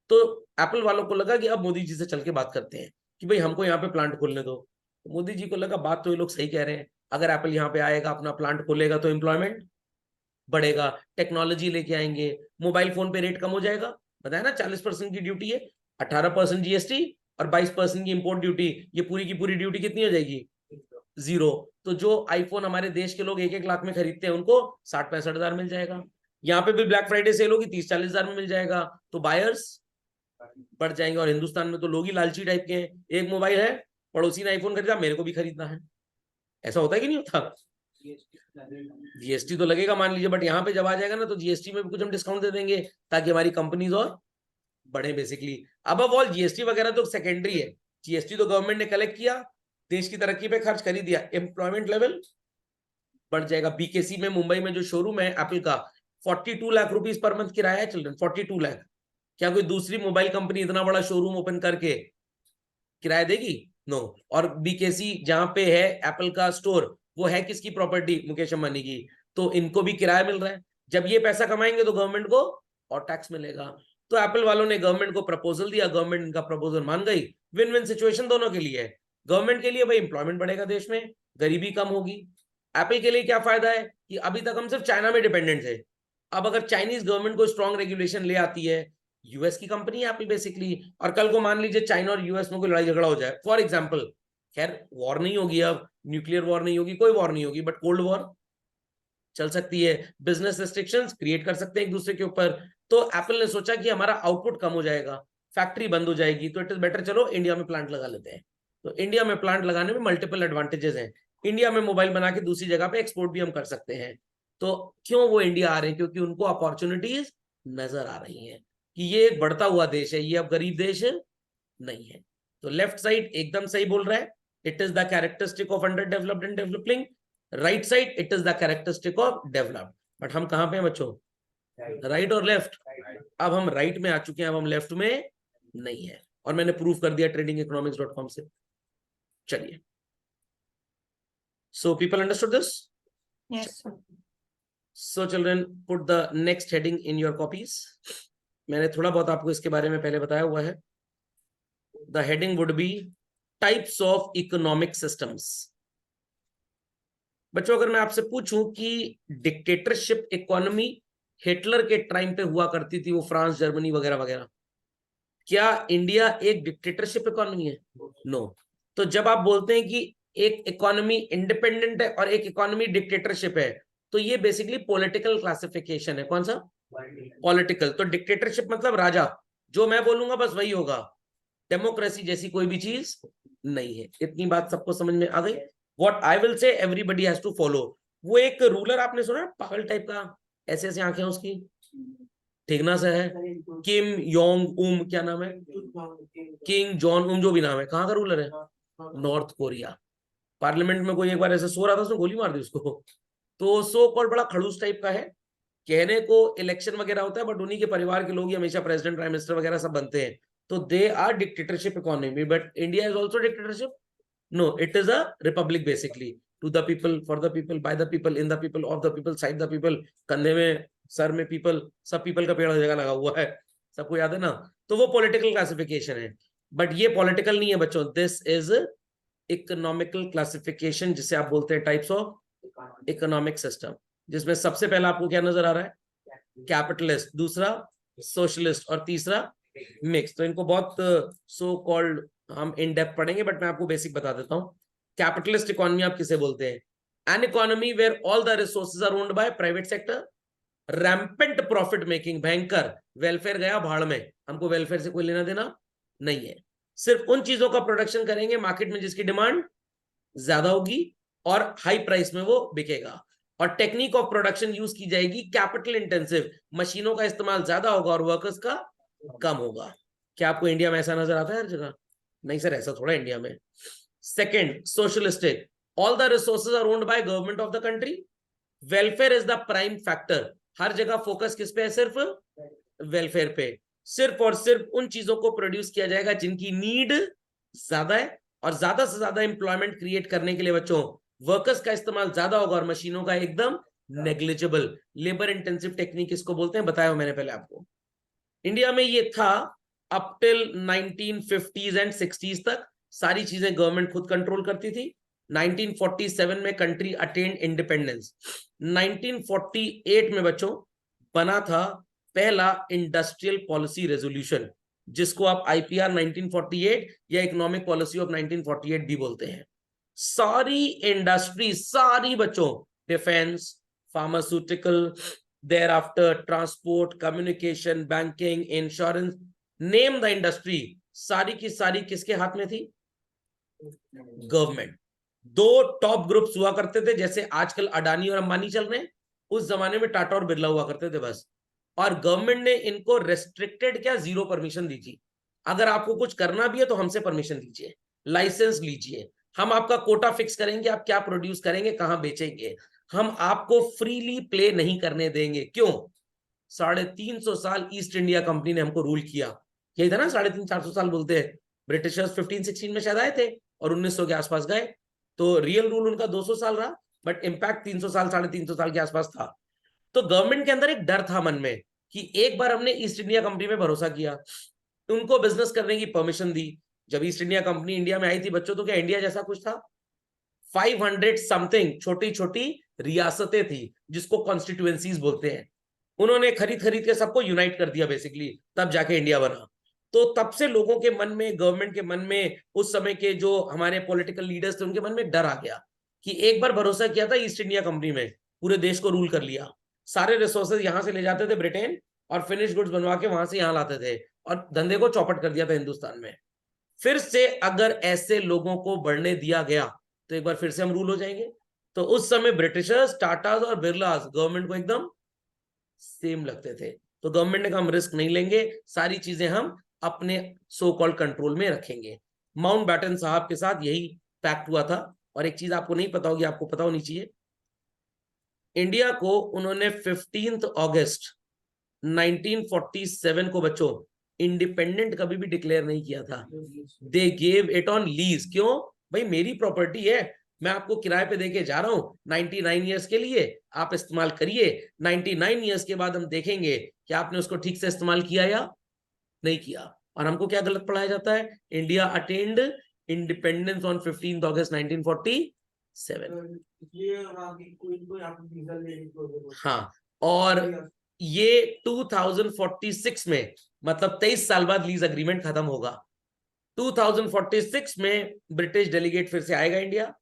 तो एप्पल वालों को लगा कि अब मोदी जी से चल के बात करते हैं कि भाई हमको यहाँ पे प्लांट खोलने दो। मोदी जी को लगा बात तो ये लोग सही कह रहे हैं, अगर एप्पल यहाँ पे आएगा, अपना प्लांट खोलेगा तो एम्प्लॉयमेंट बढ़ेगा, टेक्नोलॉजी लेके आएंगे, मोबाइल फोन पे रेट कम हो जाएगा। बताया ना, 40% की ड्यूटी है, 18% जीएसटी और 22% की इंपोर्ट ड्यूटी। ये पूरी की पूरी ड्यूटी कितनी हो जाएगी? 0। तो जो आईफोन हमारे देश के लोग 1-1 लाख में खरीदते हैं उनको 60-65 हजार मिल जाएगा। यहाँ पे भी ब्लैक फ्राइडे सेल होगी, 30-40 हजार में मिल जाएगा। तो बायर्स बढ़ जाएंगे। और हिंदुस्तान में तो लोग ही लालची टाइप के हैं, एक मोबाइल है, पड़ोसी ने आईफोन खरीदा, मेरे को भी खरीदना है। ऐसा होता है कि नहीं होता? जीएसटी तो लगेगा मान लीजिए, बट यहाँ पे जब आ जाएगा ना तो जीएसटी में भी कुछ हम डिस्काउंट दे देंगे ताकि हमारी कंपनीज और बढ़े बेसिकली। अब ऑल जीएसटी वगैरह तो सेकेंडरी है, जीएसटी तो गवर्नमेंट ने कलेक्ट किया, देश की तरक्की पे खर्च कर ही दिया, एम्प्लॉयमेंट लेवल बढ़ जाएगा। बीकेसी में, मुंबई में जो शोरूम है एप्पल का, 42 लाख रुपीज पर मंथ किराया है चिल्ड्रन, 42 लाख। क्या कोई दूसरी मोबाइल कंपनी इतना बड़ा शोरूम ओपन करके किराया देगी? नो। और बीकेसी जहां पे है एप्पल का स्टोर, वो है किसकी प्रॉपर्टी? मुकेश अंबानी की। तो इनको भी किराया मिल रहा है। जब ये पैसा कमाएंगे तो गवर्नमेंट को और टैक्स मिलेगा। तो एप्पल वालों ने गवर्नमेंट को प्रपोजल दिया, गवर्नमेंट इनका प्रपोजल मान गई। विन विन सिचुएशन दोनों के लिए है। गवर्नमेंट के लिए भाई एम्प्लॉयमेंट बढ़ेगा देश में, गरीबी कम होगी। एप्पल के लिए क्या फायदा है कि अभी तक हम सिर्फ चाइना में डिपेंडेंट थे। अब अगर चाइनीज गवर्नमेंट को स्ट्रॉन्ग रेगुलेशन ले आती है, यूएस की कंपनी है एप्पल बेसिकली, और कल को मान लीजिए चाइना और यूएस में कोई लड़ाई झगड़ा हो जाए, फॉर एग्जांपल, खैर वॉर नहीं होगी, अब न्यूक्लियर वॉर नहीं होगी, कोई वॉर नहीं होगी, बट कोल्ड वॉर चल सकती है। बिजनेस रिस्ट्रिक्शंस क्रिएट कर सकते हैं एक दूसरे के ऊपर। तो एप्पल ने सोचा कि हमारा आउटपुट कम हो जाएगा, फैक्ट्री बंद हो जाएगी, तो इट इज बेटर चलो इंडिया में प्लांट लगा लेते हैं। तो इंडिया में प्लांट लगाने में मल्टीपल एडवांटेजेस हैं। इंडिया में मोबाइल बना के दूसरी जगह पे एक्सपोर्ट भी हम कर सकते हैं। तो क्यों वो इंडिया आ रहे हैं? क्योंकि उनको अपॉर्चुनिटीज नजर आ रही हैं कि ये एक बढ़ता हुआ देश है, ये अब गरीब देश नहीं है। तो लेफ्ट साइड एकदम सही बोल रहा है, it is the characteristic of under developed and developing. Right side it is the characteristic of developed. But हम कहां पे हैं बच्चों? राइट और लेफ्ट? अब हम राइट में आ चुके हैं, अब हम लेफ्ट में नहीं है, और मैंने प्रूफ कर दिया tradingeconomics.com से। चलिए, so people understood this? Yes, sir. So children, put the next heading in your copies. मैंने थोड़ा बहुत आपको इसके बारे में पहले बताया हुआ है। The heading would be types of economic systems. बच्चों, अगर मैं आपसे पूछूं कि डिक्टेटरशिप इकोनॉमी हिटलर के टाइम पे हुआ करती थी, वो फ्रांस, जर्मनी वगैरह वगैरह, क्या इंडिया एक डिक्टेटरशिप इकोनॉमी है? नो। तो जब आप बोलते हैं कि एक इकोनॉमी इंडिपेंडेंट है और एक इकोनॉमी डिक्टेटरशिप है, तो ये बेसिकली पॉलिटिकल क्लासिफिकेशन है। कौन सा? पॉलिटिकल। तो डिक्टेटरशिप मतलब राजा, जो मैं बोलूंगा बस वही होगा। डेमोक्रेसी जैसी कोई भी चीज नहीं है। इतनी बात सबको समझ में आ गई? What I will say everybody has to follow. वो एक रूलर आपने सुना, पागल टाइप का, ऐसे ऐसे आंखें उसकी, ठीक ना से है, किम योंग उम, क्या नाम है, किंग जॉन उम, जो भी नाम है, कहाँ का रूलर है? North Korea. पार्लियामेंट में कोई एक बार ऐसे सो रहा था, उसने गोली मार दी उसको। तो सो कॉल्ड बड़ा खड़ूस टाइप का है। कहने को इलेक्शन वगैरह होता है, बट उन्हीं के परिवार के लोग ही हमेशा प्रेसिडेंट, प्राइम मिनिस्टर वगैरह सब बनते हैं। तो they are dictatorship economy, but India is also dictatorship? No, it is a republic basically. To the people, for the people, by the people, in the people, of the people, side the people, कंधे में, sir में people, सब people का पेड़ हर जगह लगा हुआ है, सबको याद है ना? तो वो पॉलिटिकल क्लासिफिकेशन है, बट ये पॉलिटिकल नहीं है बच्चों। दिस इज इकोनॉमिकल क्लासिफिकेशन, जिसे आप बोलते हैं टाइप्स ऑफ इकोनॉमिक सिस्टम, जिसमें सबसे पहला आपको क्या नजर आ रहा है? कैपिटलिस्ट, दूसरा सोशलिस्ट, और तीसरा मिक्स। तो इनको बहुत सो कॉल्ड हम इन डेप्थ पढ़ेंगे, बट मैं आपको बेसिक बता देता हूं। कैपिटलिस्ट इकोनॉमी आप किसे बोलते हैं? An economy where all the resources are owned by private sector, rampant profit making, भयंकर, वेलफेयर गया भाड़ में, हमको वेलफेयर से कोई लेना देना नहीं है। सिर्फ उन चीजों का प्रोडक्शन करेंगे मार्केट में जिसकी डिमांड ज्यादा होगी और हाई प्राइस में वो बिकेगा। और टेक्निक ऑफ प्रोडक्शन यूज की जाएगी कैपिटल इंटेंसिव, मशीनों का इस्तेमाल ज्यादा होगा और वर्कर्स का कम होगा। क्या आपको इंडिया में ऐसा नजर आता है हर जगह? नहीं सर, ऐसा थोड़ा इंडिया में। Second, socialistic, all the resources are owned by government of the country, welfare is the prime factor, हर जगह फोकस किस पे है? सिर्फ वेलफेयर पे। सिर्फ और सिर्फ उन चीजों को प्रोड्यूस किया जाएगा जिनकी नीड ज्यादा है, और ज्यादा से ज्यादा इंप्लॉयमेंट क्रिएट करने के लिए बच्चों वर्कर्स का इस्तेमाल ज्यादा होगा और मशीनों का एकदम नेग्लिजिबल। लेबर इंटेंसिव टेक्निक इसको बोलते हैं, बताया मैंने पहले आपको। इंडिया में ये था up till 1950s and 60s तक, सारी चीजें गवर्नमेंट खुद कंट्रोल करती थी। 1947 में कंट्री अटेन्ड इंडिपेंडेंस। 1948 में बच्चों बना था पहला इंडस्ट्रियल पॉलिसी रेजोल्यूशन, जिसको आप आईपीआर 1948 या इकोनॉमिक पॉलिसी ऑफ 1948 भी बोलते हैं। सारी इंडस्ट्री, सारी बच्चों, defence, pharmaceutical, thereafter transport, communication, banking, insurance, name the industry, सारी की सारी किसके हाथ में थी? गवर्नमेंट। दो टॉप ग्रुप्स हुआ करते थे, जैसे आजकल अडानी और अंबानी चल रहे हैं, उस जमाने में टाटा और बिरला हुआ करते थे बस। और गवर्नमेंट ने इनको रेस्ट्रिक्टेड क्या, जीरो परमिशन दी थी। अगर आपको कुछ करना भी है तो हमसे परमिशन लीजिए, लाइसेंस लीजिए, हम आपका कोटा फिक्स करेंगे, आप क्या प्रोड्यूस करेंगे, कहां बेचेंगे, हम आपको फ्रीली प्ले नहीं करने देंगे। क्यों? 350 साल ईस्ट इंडिया कंपनी ने हमको रूल किया। यही था ना, 350-400 साल बोलते हैं। ब्रिटिशर्स 1516 में शायद आए थे और 1900 के आसपास गए, तो रियल रूल उनका 200 साल रहा, बट इंपैक्ट 300 साल, 350 साल के आसपास था। तो गवर्नमेंट के अंदर एक डर था मन में कि एक बार हमने ईस्ट इंडिया कंपनी में भरोसा किया, उनको बिजनेस करने की परमिशन दी। जब ईस्ट इंडिया कंपनी इंडिया में आई थी बच्चों, तो क्या इंडिया जैसा कुछ था? 500 समथिंग छोटी छोटी रियासतें थी, जिसको कॉन्स्टिट्यूएंसीज बोलते हैं। उन्होंने खरीद खरीद के सबको यूनाइट कर दिया बेसिकली, तब जाके इंडिया बना। तो तब से लोगों के मन में, गवर्नमेंट के मन में, उस समय के जो हमारे पॉलिटिकल लीडर्स थे उनके मन में डर आ गया कि एक बार भरोसा किया था ईस्ट इंडिया कंपनी में, पूरे देश को रूल कर लिया, सारे रिसोर्सेज यहां से ले जाते थे ब्रिटेन, और फिनिश गुड्स बनवा के वहां से यहाँ लाते थे और धंधे को चौपट कर दिया था हिंदुस्तान में। फिर से अगर ऐसे लोगों को बढ़ने दिया गया तो एक बार फिर से हम रूल हो जाएंगे। तो उस समय ब्रिटिशर्स, टाटास और बिरलास गवर्नमेंट को एकदम सेम लगते थे। तो गवर्नमेंट ने कहा हम रिस्क नहीं लेंगे, सारी चीजें हम अपने सो कॉल्ड कंट्रोल में रखेंगे। माउंटबैटन साहब के साथ यही पैक्ट हुआ था। और एक चीज आपको नहीं पता होगी, आपको पता होनी चाहिए, इंडिया को उन्होंने 15 अगस्त 1947 को बच्चों इंडिपेंडेंट कभी भी डिक्लेयर नहीं किया था। They gave it on lease. क्यों भाई, मेरी प्रॉपर्टी है, मैं आपको किराए पे देके जा रहा हूं 99 ईयर्स के लिए, आप इस्तेमाल करिए। 99 ईयर्स के बाद हम देखेंगे कि आपने उसको ठीक से इस्तेमाल किया या नहीं किया। और हमको क्या गलत पढ़ाया जाता है, इंडिया अटेन्ड इंडिपेंडेंस ऑन 15 अगस्त 1947। हाँ, और ये 2046 में, मतलब 23 साल बाद लीज अग्रीमेंट खत्म होगा। 2046 में ब्रिटिश डेलीगेट फिर से आएगा इंडिया,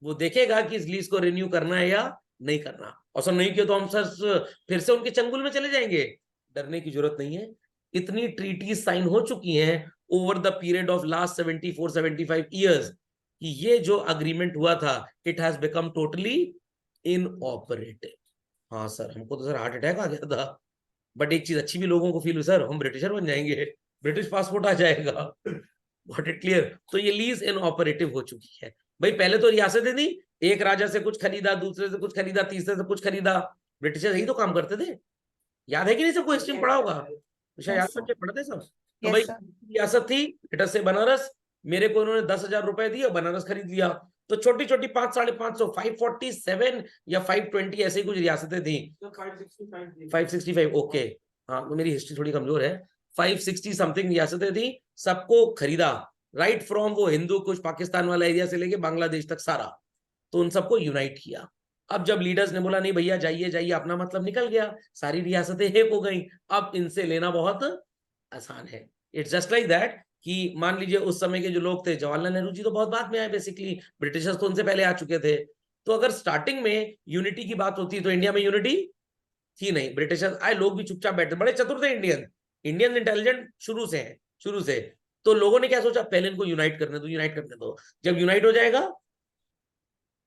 वो देखेगा कि इस लीज को रिन्यू करना है या नहीं करना। और सब नहीं किया तो हम सर फिर से उनके चंगुल में चले जाएंगे। डरने की जरूरत नहीं है, इतनी ट्रीटीज साइन हो चुकी हैं over the period of last 74-75 years कि ये जो अग्रीमेंट हुआ था it has become totally inoperative. हाँ सर, हमको तो सर हार्ट अटैक आ गया था, बट एक चीज अच्छी भी लोगों को फील हुई, सर हम ब्रिटिशर बन जाएंगे, ब्रिटिश पासपोर्ट आ जाएगा। Got it clear. तो ये लीज इन ऑपरेटिव हो चुकी है। भाई पहले तो रियासतें थी, एक राजा से कुछ खरीदा, दूसरे से कुछ खरीदा, तीसरे से कुछ खरीदा, ब्रिटिशर्स यही तो काम करते थे। याद है कि नहीं सबको, हिस्ट्री में पढ़ा होगा, शायद याद करके पढ़ते सब। तो भाई रियासत थी, ब्रिटिश से बनारस, मेरे को उन्होंने 10,000 रुपए दिए, बनारस खरीद लिया। तो छोटी छोटी 500, 550, 547 या 520 ऐसे ही कुछ रियासतें थी। 565 ओके, हाँ तो मेरी हिस्ट्री थोड़ी कमजोर है। 560 समथिंग रियासतें थी, सबको खरीदा, राइट फ्रॉम वो हिंदू कुछ पाकिस्तान वाला एरिया से लेके बांग्लादेश तक सारा, तो उन सबको यूनाइट किया। अब जब लीडर्स ने बोला नहीं भैया जाइए जाइए, अपना मतलब निकल गया, सारी रियासतें एक हो गई, अब इनसे लेना बहुत आसान है। इट्स जस्ट लाइक दैट कि मान लीजिए उस समय के जो लोग थे, जवाहरलाल नेहरू जी तो बहुत बाद में आए, बेसिकली ब्रिटिशर्स तो उनसे पहले आ चुके थे। तो अगर स्टार्टिंग में यूनिटी की बात होती तो इंडिया में यूनिटी थी नहीं, ब्रिटिशर्स आए, लोग भी चुपचाप बैठे, बड़े चतुर थे इंडियन, इंडियन इंटेलिजेंट शुरू से है, शुरू से। तो लोगों ने क्या सोचा, पहले इनको यूनाइट करने दो, यूनाइट करने दो, जब यूनाइट हो जाएगा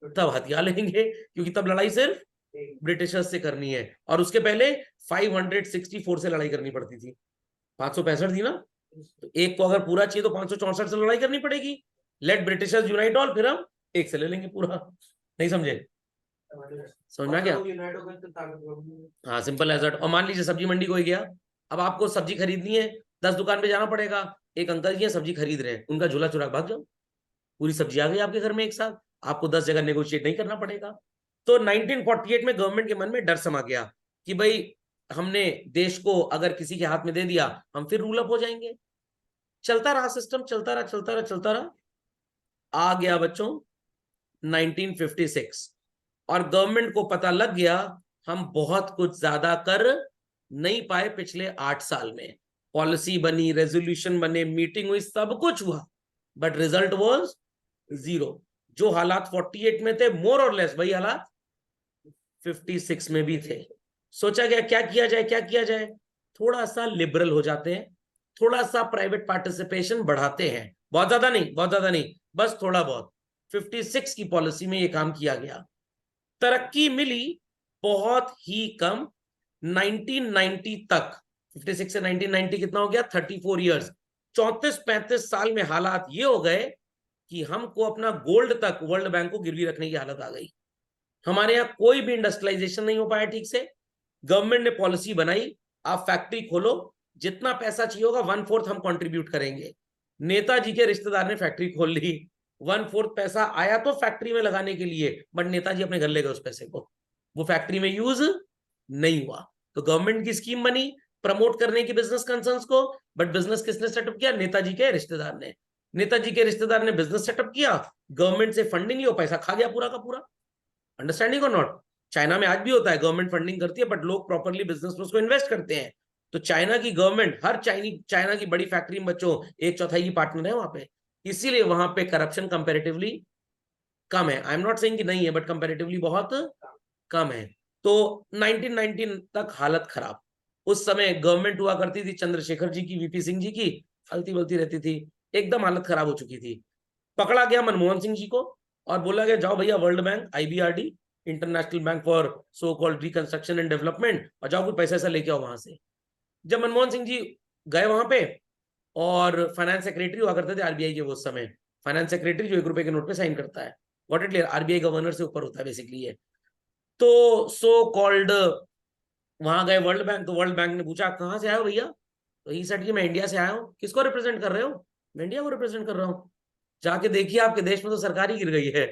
तब हथियार लेंगे, क्योंकि तब लड़ाई सिर्फ ब्रिटिशर्स से करनी है। और उसके पहले 564 से लड़ाई करनी पड़ती थी, 565 थी ना, तो एक को अगर पूरा चाहिए तो 564 से लड़ाई करनी पड़ेगी। लेट ब्रिटिशर्स यूनाइट ऑल, फिर हम एक से ले लेंगे पूरा। नहीं समझे, समझ में आ गया? हाँ सिंपल एज दैट। और मान लीजिए सब्जी मंडी को ही गया, अब आपको सब्जी खरीदनी है, 10 दुकान पे जाना पड़ेगा, एक अंकल जी सब्जी खरीद रहे हैं, उनका झोला चुरा भाग जाओ, पूरी सब्जी आ गई आपके घर में एक साथ, आपको 10 जगह नेगोशिएट नहीं करना पड़ेगा। तो 1948 में गवर्नमेंट के मन में डर समा गया कि भाई हमने देश को अगर किसी के हाथ में दे दिया हम फिर रूल अप हो जाएंगे। चलता रहा सिस्टम, चलता रहा चलता रहा चलता रहा, आ गया बच्चों 1956, और गवर्नमेंट को पता लग गया हम बहुत कुछ ज्यादा कर नहीं पाए पिछले 8 साल में। पॉलिसी बनी, रेजोल्यूशन बने, मीटिंग हुई, सब कुछ हुआ, बट रिजल्ट वाज जीरो। जो हालात 48 में थे मोर और लेस वही हालात 56 में भी थे। सोचा गया क्या किया जाए, क्या किया जाए, थोड़ा सा लिबरल हो जाते हैं, थोड़ा सा प्राइवेट पार्टिसिपेशन बढ़ाते हैं, बहुत ज्यादा नहीं, बहुत ज्यादा नहीं, बस थोड़ा बहुत। 56 की पॉलिसी में ये काम किया गया, तरक्की मिली बहुत ही कम। 1990 तक, 56 से 1990 कितना हो गया, 34 ईयर्स, 34-35 साल में हालात ये हो गए कि हमको अपना गोल्ड तक वर्ल्ड बैंक को गिरवी रखने की हालत आ गई। हमारे यहाँ कोई भी इंडस्ट्रियलाइजेशन नहीं हो पाया ठीक से। गवर्नमेंट ने पॉलिसी बनाई, आप फैक्ट्री खोलो, जितना पैसा चाहिए होगा 1/4 हम कंट्रीब्यूट करेंगे। नेताजी के रिश्तेदार ने फैक्ट्री खोल ली, 1/4 पैसा आया तो फैक्ट्री में लगाने के लिए, बट नेताजी अपने घर ले गए उस पैसे को, वो फैक्ट्री में यूज नहीं हुआ। तो गवर्नमेंट की स्कीम बनी प्रमोट करने की बिजनेस कंसर्न्स को, बट बिजनेस किसने सेटअप किया, नेताजी के रिश्तेदार ने। नेताजी के रिश्तेदार ने बिजनेस सेटअप किया, गवर्नमेंट से फंडिंग लियो, पैसा खा गया पूरा का पूरा। अंडरस्टैंडिंग और नॉट? चाइना में आज भी होता है, गवर्नमेंट फंडिंग करती है बट लोग प्रॉपरली बिजनेस में उसको इन्वेस्ट करते हैं। तो चाइना की गवर्नमेंट, हर चाइना की बड़ी फैक्ट्री में बच्चों 1/4 की पार्टनर है वहां पे, इसीलिए वहां पे करप्शन कंपैरेटिवली कम है। आई एम नॉट सेइंग कि नहीं है, बट कंपैरेटिवली बहुत कम है। तो 1919 तक हालत खराब, उस समय गवर्नमेंट हुआ करती थी चंद्रशेखर जी की, वीपी सिंह जी की, हलती बलती रहती थी, एकदम हालत खराब हो चुकी थी। पकड़ा गया मनमोहन सिंह जी को और बोला गया जाओ भैया world bank, IBRD, international bank for so called reconstruction and development, और जाओ कोई पैसा ऐसा लेके आओ वहां से। जब मनमोहन सिंह जी गए वहां पे, और फाइनेंस सेक्रेटरी हुआ करते थे RBI के वो उस समय, फाइनेंस सेक्रेटरी जो 1 रुपए के नोट पे साइन करता है, what it clear, RBI governor से ऊपर होता है बेसिकली ये। तो सो कॉल्ड वहां गए वर्ल्ड बैंक, तो वर्ल्ड बैंक ने पूछा कहां से आए हो भैया, तो ही सेड कि मैं इंडिया से आया हूँ। किसको रिप्रेजेंट कर रहे हो? मैं इंडिया को रिप्रेजेंट कर रहा हूँ। जाके देखिए आपके देश में तो सरकार ही गिर गई है।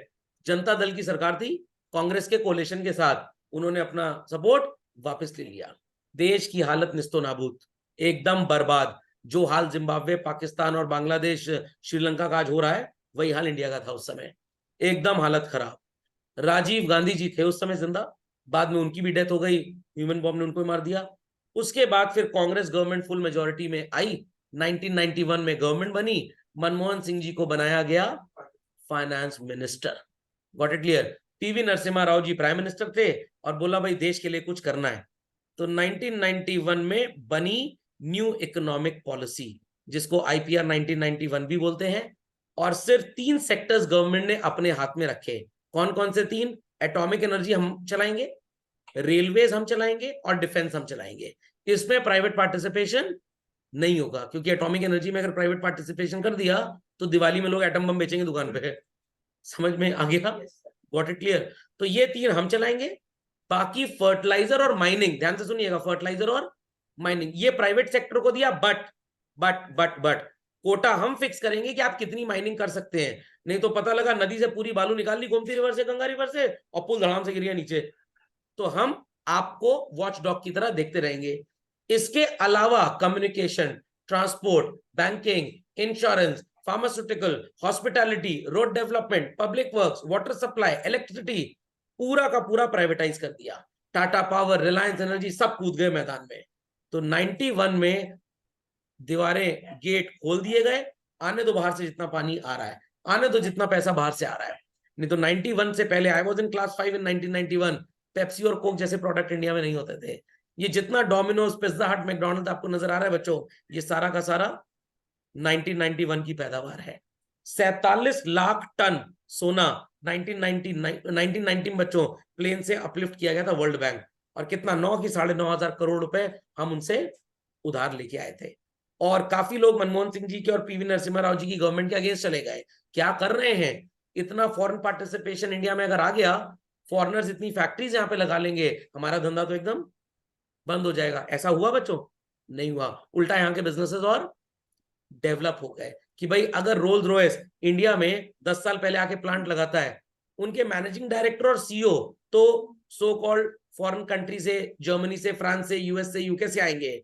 जनता दल की सरकार थी, कांग्रेस के कोलिशन के साथ उन्होंने अपना सपोर्ट वापस ले लिया। देश की हालत निस्तो नाबूद, एकदम बर्बाद। जो हाल जिम्बाब्वे, पाकिस्तान और बांग्लादेश, श्रीलंका का आज हो रहा है, वही हाल इंडिया का था उस समय, एकदम हालत खराब। राजीव गांधी जी थे उस समय जिंदा, बाद में उनकी भी डेथ हो गई, ह्यूमन बॉम्ब ने उनको मार दिया। उसके बाद फिर कांग्रेस गवर्नमेंट फुल मेजोरिटी में आई, 1991 में गवर्नमेंट बनी, मनमोहन सिंह जी को बनाया गया finance minister, got it clear. PV Narasimha Rao ji prime minister थे और बोला भाई देश के लिए कुछ करना है, तो 1991 में बनी न्यू इकोनॉमिक पॉलिसी, जिसको IPR 1991 भी बोलते हैं। और सिर्फ 3 सेक्टर्स गवर्नमेंट ने अपने हाथ में रखे। कौन कौन से 3? एटॉमिक एनर्जी हम चलाएंगे, रेलवेज हम चलाएंगे और डिफेंस हम चलाएंगे। इसमें प्राइवेट पार्टिसिपेशन नहीं होगा, क्योंकि एटॉमिक एनर्जी में अगर प्राइवेट पार्टिसिपेशन कर दिया तो दिवाली में लोग एटम बम बेचेंगे दुकान पे। समझ में आ गया? Got it clear. तो ये 3 हम चलाएंगे। बाकी फर्टिलाइजर और माइनिंग, ध्यान से सुनिएगा, फर्टिलाइजर और माइनिंग ये प्राइवेट सेक्टर को दिया, बट कोटा हम फिक्स करेंगे कि आप कितनी माइनिंग कर सकते हैं। नहीं तो पता लगा नदी से पूरी बालू निकाल ली गोमती रिवर से, गंगा रिवर से, और पुल धड़ाम से गिर गया नीचे, तो हम आपको वॉच डॉग की तरह देखते रहेंगे। इसके अलावा communication, transport, banking, insurance, pharmaceutical, hospitality, road development, public works, water supply, electricity, पूरा का पूरा प्राइवेटाइज कर दिया। टाटा पावर, रिलायंस एनर्जी सब कूद गए मैदान में। तो 91 में दीवारें, गेट खोल दिए गए, आने दो बाहर से जितना पानी आ रहा है, आने दो जितना पैसा बाहर से आ रहा है। नहीं तो 91 से पहले, I was in class 5 in 1991, Pepsi और कोक जैसे प्रोडक्ट इंडिया में नहीं होते थे। ये जितना डोमिनोज, पिज्जा हट, मैकडोनल्ड आपको नजर आ रहा है बच्चों, ये सारा का सारा 1991 की पैदावार है। 47 लाख टन सोना 1990 बच्चों प्लेन से अपलिफ्ट किया गया था वर्ल्ड बैंक, और कितना 9 की 9,500 करोड़ रुपए हम उनसे उधार लेके आए थे। और काफी लोग मनमोहन सिंह जी के और PV नरसिम्हा राव जी की गवर्नमेंट के अगेंस्ट चले गए। क्या कर रहे हैं? इतना फॉरेन पार्टिसिपेशन इंडिया में अगर आ गया, फॉरेनर्स इतनी फैक्ट्रीज यहाँ पे लगा लेंगे, हमारा धंधा तो एकदम बंद हो जाएगा। ऐसा हुआ बच्चों? नहीं हुआ, उल्टा यहाँ के बिजनेसेस और डेवलप हो गए। कि भाई अगर रोल्स रॉयस इंडिया में 10 साल पहले आके प्लांट लगाता है, उनके मैनेजिंग डायरेक्टर और CEO तो सो कॉल्ड फॉरेन कंट्री से, जर्मनी से, फ्रांस से, US से, UK से आएंगे,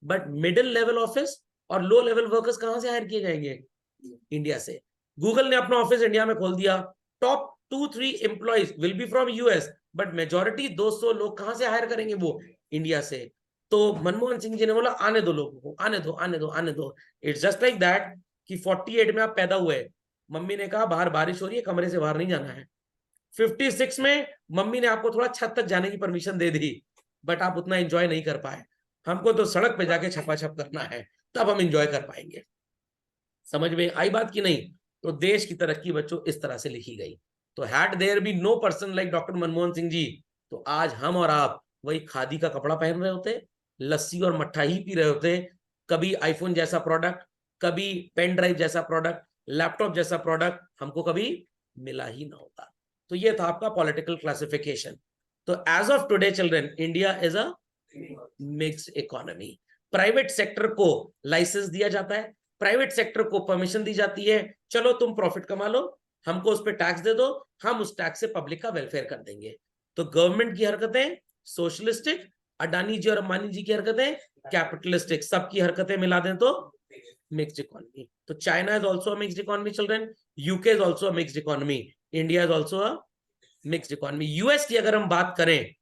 बट मिडिल लेवल ऑफिस और लो लेवल वर्कर्स कहां से हायर किए जाएंगे? इंडिया से। गूगल ने अपना ऑफिस इंडिया में खोल दिया, top 2-3 employees will be from US, but majority 200 लोग कहां से हायर करेंगे? वो इंडिया से। तो मनमोहन सिंह जी ने बोला आने दो लोगों को, आने दो, आने दो, आने दो। इट्स जस्ट लाइक दैट कि 48 में आप पैदा हुए, मम्मी ने कहा बाहर बारिश हो रही है, कमरे से बाहर नहीं जाना है। 56 में मम्मी ने आपको थोड़ा छत तक जाने की परमिशन दे दी, बट आप उतना एंजॉय नहीं कर पाए। हमको तो सड़क पे जाके छपाछप करना है, तब हम एंजॉय कर पाएंगे। समझ में आई बात की नहीं? तो देश की तरक्की बच्चों इस तरह से लिखी गई। तो had there be no person like doctor Manmohan Singh ji, तो आज हम और आप वही खादी का कपड़ा पहन रहे होते, लस्सी और मट्ठा ही पी रहे होते, कभी आईफोन जैसा प्रोडक्ट, कभी पेन ड्राइव जैसा प्रोडक्ट, लैपटॉप जैसा प्रोडक्ट हमको कभी मिला ही ना होता। तो ये था आपका पॉलिटिकल क्लासिफिकेशन। तो as of today children, India is a mixed economy. Private sector को लाइसेंस दिया जाता है, प्राइवेट सेक्टर को परमिशन दी जाती है, चलो तुम प्रॉफिट कमा लो, हमको उस पर टैक्स दे दो, हम उस टैक्स से पब्लिक का वेलफेयर कर देंगे। तो गवर्नमेंट की हरकतें सोशलिस्टिक, अडानी जी और अंबानी जी की हरकतें कैपिटलिस्टिक, सबकी हरकतें मिला दें तो मिक्स्ड इकोनॉमी। तो China is also a mixed economy children, UK is also a mixed economy, India is also a mixed economy. US की अगर हम बात करें,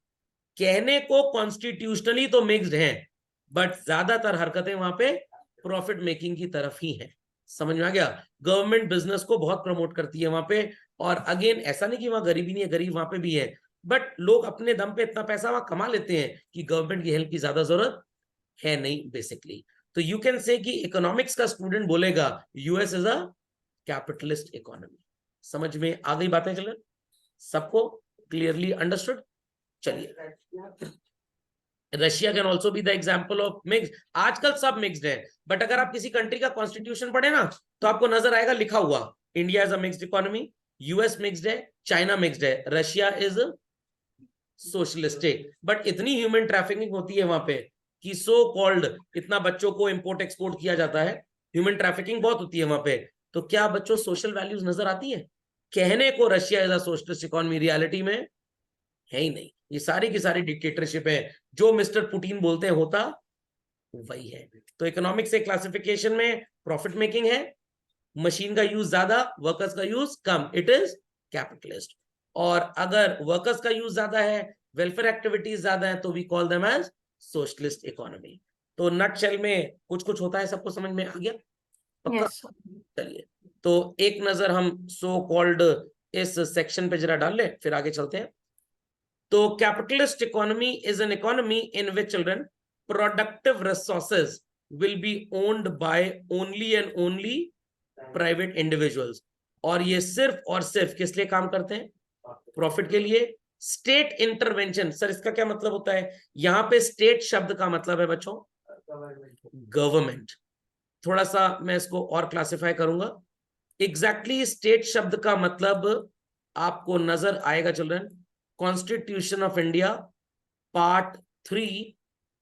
कहने को कॉन्स्टिट्यूशनली तो मिक्स्ड है, बट ज्यादातर हरकतें वहां पे प्रॉफिट मेकिंग की तरफ ही है। समझ में आ गया? गवर्नमेंट बिजनेस को बहुत प्रमोट करती है वहां पे, और अगेन ऐसा नहीं कि वहां गरीबी नहीं है, गरीब वहां पे भी है, बट लोग अपने दम पे इतना पैसा वहां कमा लेते हैं कि गवर्नमेंट की हेल्प की ज्यादा जरूरत है नहीं बेसिकली। तो यू कैन से कि इकोनॉमिक्स का स्टूडेंट बोलेगा US is a capitalist economy. समझ में आ गई बातें चलन? सबको क्लियरली अंडरस्टूड? चलिए, Russia can also be the example of mix. आजकल सब मिक्स्ड है, बट अगर आप किसी कंट्री का कॉन्स्टिट्यूशन पढ़े ना तो आपको नजर आएगा लिखा हुआ India is a mixed economy, US mixed है, चाइना मिक्स्ड है, रशिया इज सोशलिस्टिक। बट इतनी ह्यूमन ट्रैफिकिंग होती है वहां पे कि सो कॉल्ड इतना बच्चों को इंपोर्ट एक्सपोर्ट किया जाता है, ह्यूमन ट्रैफिकिंग बहुत होती है वहां पे। तो क्या बच्चों सोशल वैल्यूज नजर आती है? कहने को Russia is a socialist economy, reality में है ही नहीं। ये सारी की सारी डिक्टेटरशिप है, जो मिस्टर पुतिन बोलते हैं होता वही है। तो इकोनॉमिक्स से क्लासिफिकेशन में प्रॉफिट मेकिंग है, मशीन का यूज ज्यादा, वर्कर्स का use come, it is capitalist. और अगर वर्कर्स का यूज ज्यादा है, वेलफेयर एक्टिविटीज ज्यादा है, तो we call them as socialist economy. तो नटशेल में कुछ कुछ होता है, सबको समझ में आ गया? पक्का? Yes. चलिए, तो एक नजर हम सो कॉल्ड इस सेक्शन पे जरा डाल लें, फिर आगे चलते हैं। तो capitalist economy is an economy in which children productive resources will be owned by only and only private individuals. और ये सिर्फ और सिर्फ किस लिए काम करते हैं? प्रॉफिट के लिए। स्टेट इंटरवेंशन, सर इसका क्या मतलब होता है? यहां पे स्टेट शब्द का मतलब है बच्चों गवर्नमेंट। थोड़ा सा मैं इसको और क्लासिफाई करूंगा। एग्जैक्टली स्टेट शब्द का मतलब आपको नजर आएगा children, constitution of India part 3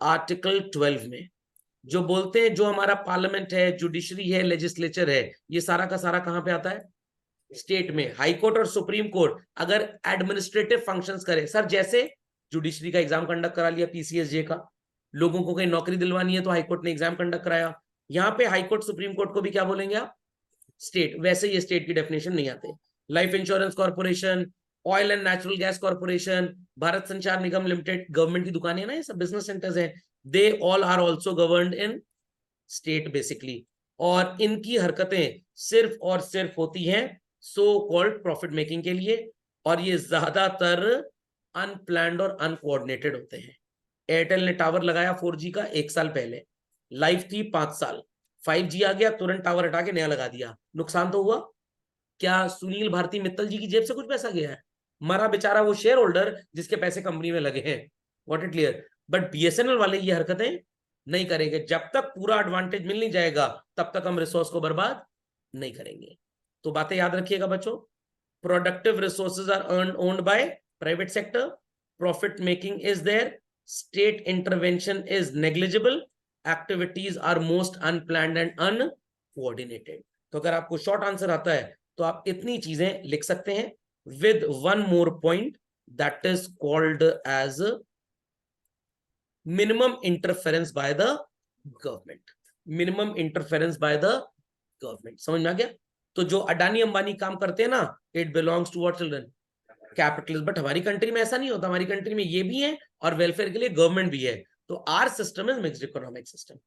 article 12 में जो बोलते हैं जो हमारा पार्लियामेंट है, जुडिशरी है, लेजिस्लेचर है, ये सारा का सारा कहां पे आता है? स्टेट में। हाई कोर्ट और सुप्रीम कोर्ट अगर एडमिनिस्ट्रेटिव फंक्शंस करे, सर जैसे जुडिशरी का एग्जाम कंडक्ट करा लिया पीसीएसजे का, लोगों को कहीं नौकरी दिलवानी है तो हाईकोर्ट ने एग्जाम कंडक्ट कराया, यहाँ पे हाईकोर्ट सुप्रीम कोर्ट को भी क्या बोलेंगे आप? स्टेट। वैसे ये स्टेट की डेफिनेशन नहीं आते। Life insurance corporation, oil and natural gas corporation, Bharat संचार निगम लिमिटेड, गवर्नमेंट की दुकानें ना, ये सब बिजनेस सेंटर्स हैं, they all are also governed in state basically. और इनकी हरकतें सिर्फ और सिर्फ होती हैं सो कॉल्ड प्रॉफिट मेकिंग के लिए, और ये ज्यादातर अनप्लैंड और अनकोऑर्डिनेटेड होते हैं। एयरटेल ने टावर लगाया 4G का 1 साल पहले, लाइफ थी 5 साल, 5G आ गया, तुरंत टावर हटा के नया लगा दिया, नुकसान तो हुआ। क्या सुनील भारती मित्तल जी की जेब से कुछ पैसा गया है? मरा बेचारा वो शेयर होल्डर जिसके पैसे कंपनी में लगे हैं। What it clear? But BSNL वाले ये हरकतें नहीं करेंगे। जब तक पूरा एडवांटेज मिल नहीं जाएगा तब तक हम रिसोर्स को बर्बाद नहीं करेंगे। तो बातें याद रखिएगा बच्चों, productive resources are earned owned by private sector, profit making is there, state intervention is negligible, activities are most unplanned and uncoordinated. तो अगर आपको शॉर्ट आंसर आता है तो आप इतनी चीजें लिख सकते हैं with one more point, that is called as minimum interference by the government. Minimum interference by the government, समझ में आ गया? तो जो अडानी अंबानी काम करते हैं ना, it belongs to what children? Capitalist. But हमारी कंट्री में ऐसा नहीं होता, हमारी कंट्री में ये भी है और वेलफेयर के लिए गवर्नमेंट भी है। तो our system is mixed economic system.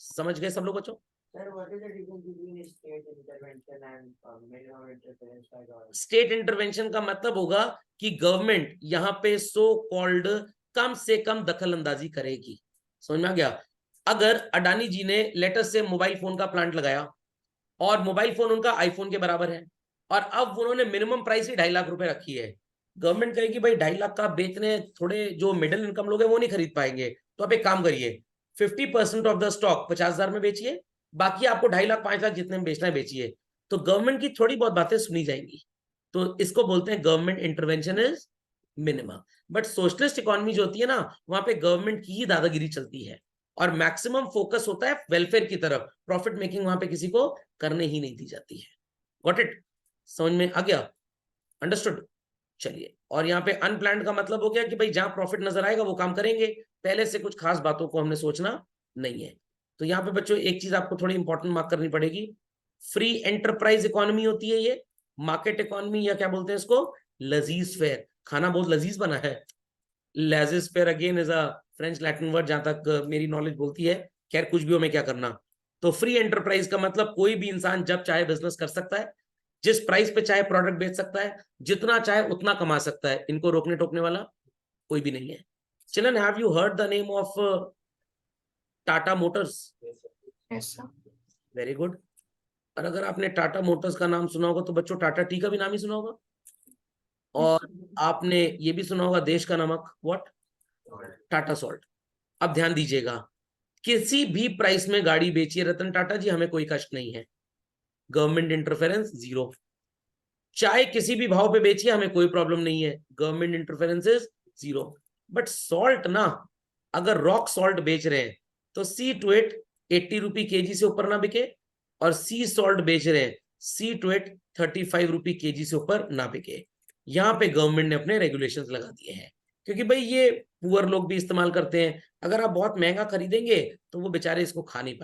समझ गए सब लोग बच्चों? Sir, what is the difference between state intervention and minimum interference by government? State intervention का मतलब होगा कि गवर्नमेंट यहाँ पे सो कॉल्ड कम से कम दखल अंदाजी करेगी। समझ में आ गया? अगर अडानी जी ने लेटर से मोबाइल फोन का प्लांट लगाया और मोबाइल फोन उनका आईफोन के बराबर है, और अब उन्होंने मिनिमम प्राइस ही 2.5 लाख रुपए रखी है, गवर्नमेंट कहेगी भाई 2.5 लाख का बेचने थोड़े जो मिडिल इनकम लोग हैं वो नहीं खरीद पाएंगे, तो आप एक काम करिए 50% ऑफ द स्टॉक 50,000 में बेचिए, बाकी आपको 2.5 लाख 5 लाख जितने में बेचना है बेचिए। तो गवर्नमेंट की थोड़ी बहुत बातें सुनी जाएंगी। तो इसको बोलते हैं government intervention is minimum. But socialist economy जो होती है ना, वहां पे गवर्नमेंट की ही दादागिरी चलती है और मैक्सिमम फोकस होता है वेलफेयर की तरफ, प्रॉफिट मेकिंग वहां पे किसी को करने ही नहीं दी जाती है। Got it? समझ में आ गया? अंडरस्टूड? चलिए, और यहाँ पे अनप्लैन्ड का मतलब हो गया कि भाई जहां प्रॉफिट नजर आएगा वो काम करेंगे, पहले से कुछ खास बातों को हमने सोचना नहीं है। तो यहाँ पे बच्चों एक चीज आपको थोड़ी इंपॉर्टेंट मार्क करनी पड़ेगी, फ्री एंटरप्राइज इकोनॉमी होती है ये, मार्केट इकोनॉमी या क्या बोलते हैं इसको, लजीज फेयर। खाना बहुत लजीज बना है, लजीज fair again is a French Latin word जहां तक मेरी नॉलेज बोलती है। खैर कुछ भी हो, मैं क्या करना। तो फ्री एंटरप्राइज का मतलब कोई भी इंसान जब चाहे बिजनेस कर सकता है, जिस प्राइस पे चाहे प्रोडक्ट बेच सकता है, जितना चाहे उतना कमा सकता है, इनको रोकने टोकने वाला कोई भी नहीं है। Children, have you heard the name of Tata Motors, Yes, sir. Very good. और अगर आपने टाटा मोटर्स का नाम सुना होगा तो बच्चों टाटा टी का भी नाम ही सुना होगा, और आपने ये भी सुना होगा देश का नमक, व्हाट, टाटा सॉल्ट। अब ध्यान दीजिएगा, किसी भी प्राइस में गाड़ी बेचिए रतन टाटा जी, हमें कोई कष्ट नहीं है, गवर्नमेंट इंटरफेरेंस जीरो। चाहे किसी भी भाव पे बेचिए, हमें कोई प्रॉब्लम नहीं है, government interference is zero. But salt ना, अगर रॉक सॉल्ट बेच रहे हैं तो सी टू इट 80 रुपी केजी से ऊपर ना बिके, और सी सॉल्ट बेच रहे हैं सी टू इट 35 रुपी केजी से ऊपर ना बिके। यहाँ पे गवर्नमेंट ने अपने रेगुलेशंस लगा दिए हैं, क्योंकि भाई ये पुअर लोग भी इस्तेमाल करते हैं। अगर आप बहुत महंगा खरीदेंगे तो वो बेचारे इसको खा नहीं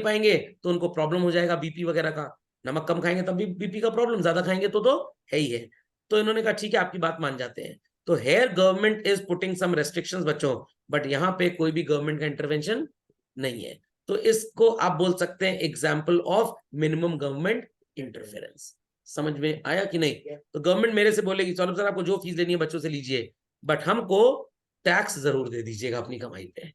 पाएंगे तो उनको प्रॉब्लम हो जाएगा बीपी वगैरह का। नमक कम खाएंगे तब भी बीपी का प्रॉब्लम, ज्यादा खाएंगे तो है ही है। तो इन्होंने कहा ठीक है, आपकी बात मान जाते हैं। तो here government is putting some restrictions बच्चों, बट यहाँ पे कोई भी गवर्नमेंट का इंटरवेंशन नहीं है। तो इसको आप बोल सकते हैं example of minimum government interference. समझ में आया कि नहीं? तो गवर्नमेंट मेरे से बोलेगी सौरभ सर आपको जो फीस लेनी है बच्चों से लीजिए, बट हमको टैक्स जरूर दे दीजिएगा अपनी कमाई पे।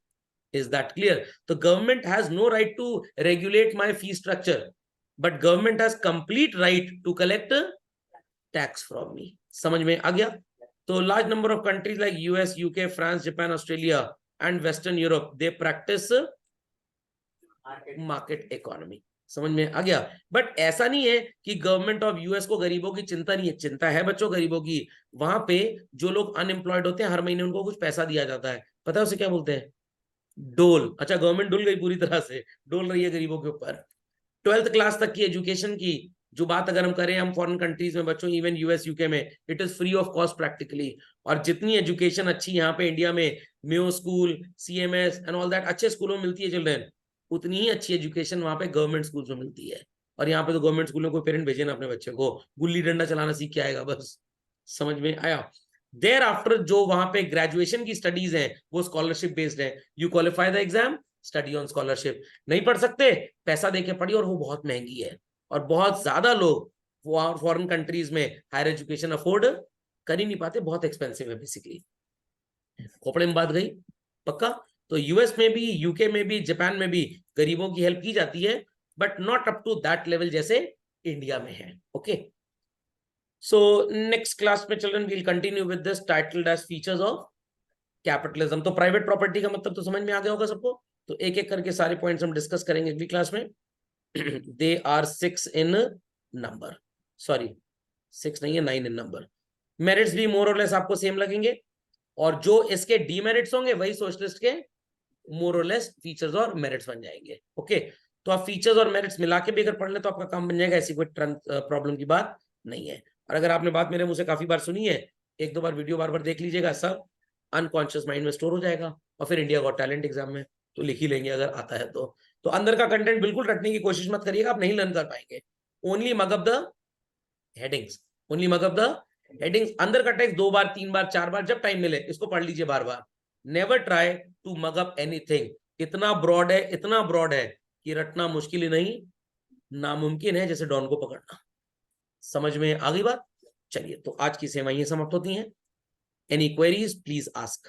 Is that clear? The government has no right to regulate my fee structure, but government has complete right to collect tax from me. समझ में आ गया? तो large number of countries like US, UK, France, Japan, Australia and Western Europe, they practice market economy. समझ में आ गया? But ऐसा नहीं है कि गवर्नमेंट ऑफ यूएस को गरीबों की चिंता नहीं है, चिंता है बच्चों गरीबों की। वहां पे जो लोग अनएम्प्लॉयड होते हैं हर महीने उनको कुछ पैसा दिया जाता है, पता है उसे क्या बोलते हैं? डोल। अच्छा, गवर्नमेंट डुल गई पूरी तरह से, डोल रही है गरीबों के ऊपर। 12th क्लास तक की एजुकेशन की जो बात अगर हम करें, हम फॉरेन कंट्रीज में बच्चों, इवन यूएस यूके में, it is free of cost practically. और जितनी एजुकेशन अच्छी यहाँ पे इंडिया में Mayo school, CMS and all that अच्छे स्कूलों में मिलती है चिल्ड्रन, उतनी ही अच्छी एजुकेशन वहां पे गवर्नमेंट स्कूल में मिलती है। और यहाँ पे तो गवर्नमेंट स्कूल में कोई पेरेंट भेजे ना अपने बच्चे को, गुल्ली डंडा चलाना सीख के आएगा बस। समझ में आया? देयर आफ्टर जो वहां पे ग्रेजुएशन की स्टडीज हैं वो स्कॉलरशिप बेस्ड है। You qualify the exam, study on scholarship. नहीं पढ़ सकते, पैसा देके पढ़िए, और वो बहुत महंगी है। और बहुत ज्यादा लोग फॉरेन कंट्रीज में हायर एजुकेशन अफोर्ड कर ही नहीं पाते, बहुत एक्सपेंसिव है बेसिकली। खोपड़े में बात गई पक्का? तो यूएस में भी, यूके में भी, जापान में भी गरीबों की हेल्प की जाती है, but not up to that level जैसे इंडिया में है। ओके, so next class में children we'll continue with this titled as features of capitalism। तो प्राइवेट प्रॉपर्टी का मतलब तो समझ में आ गया होगा सबको। तो एक एक करके सारे पॉइंट्स हम डिस्कस करेंगे अगली क्लास में। They are 6 in number, sorry 6 नहीं है, 9 इन नंबर। मेरिट्स भी मोर और लेस आपको सेम लगेंगे, और जो इसके डीमेरिट्स होंगे वही सोशलिस्ट के मोर और लेस फीचर्स और मेरिट्स बन जाएंगे। ओके, तो आप फीचर्स और मेरिट्स मिला के भी अगर पढ़ लें तो आपका काम बन जाएगा, ऐसी कोई प्रॉब्लम की बात नहीं है। और अगर आपने बात मेरे मुंह से काफी बार सुनी है, एक दो बार वीडियो बार बार देख लीजिएगा, सब अनकॉन्शियस माइंड में स्टोर हो जाएगा, और फिर इंडिया गॉट टैलेंट एग्जाम में तो लिख ही लेंगे अगर आता है तो। अंदर का कंटेंट बिल्कुल रटने की कोशिश मत करिएगा, आप नहीं लर्न कर पाएंगे। Only mug up the headings, only mug up the headings. अंदर का टेक्स्ट 2 बार 3 बार 4 बार जब टाइम मिले इसको पढ़ लीजिए बार बार। Never try to mug up anything. इतना ब्रॉड है, इतना ब्रॉड है कि रटना मुश्किल ही नहीं नामुमकिन है, जैसे डॉन को पकड़ना। समझ में आ गई बात? चलिए, तो आज की सेवाएं समाप्त होती हैं। Any queries please ask.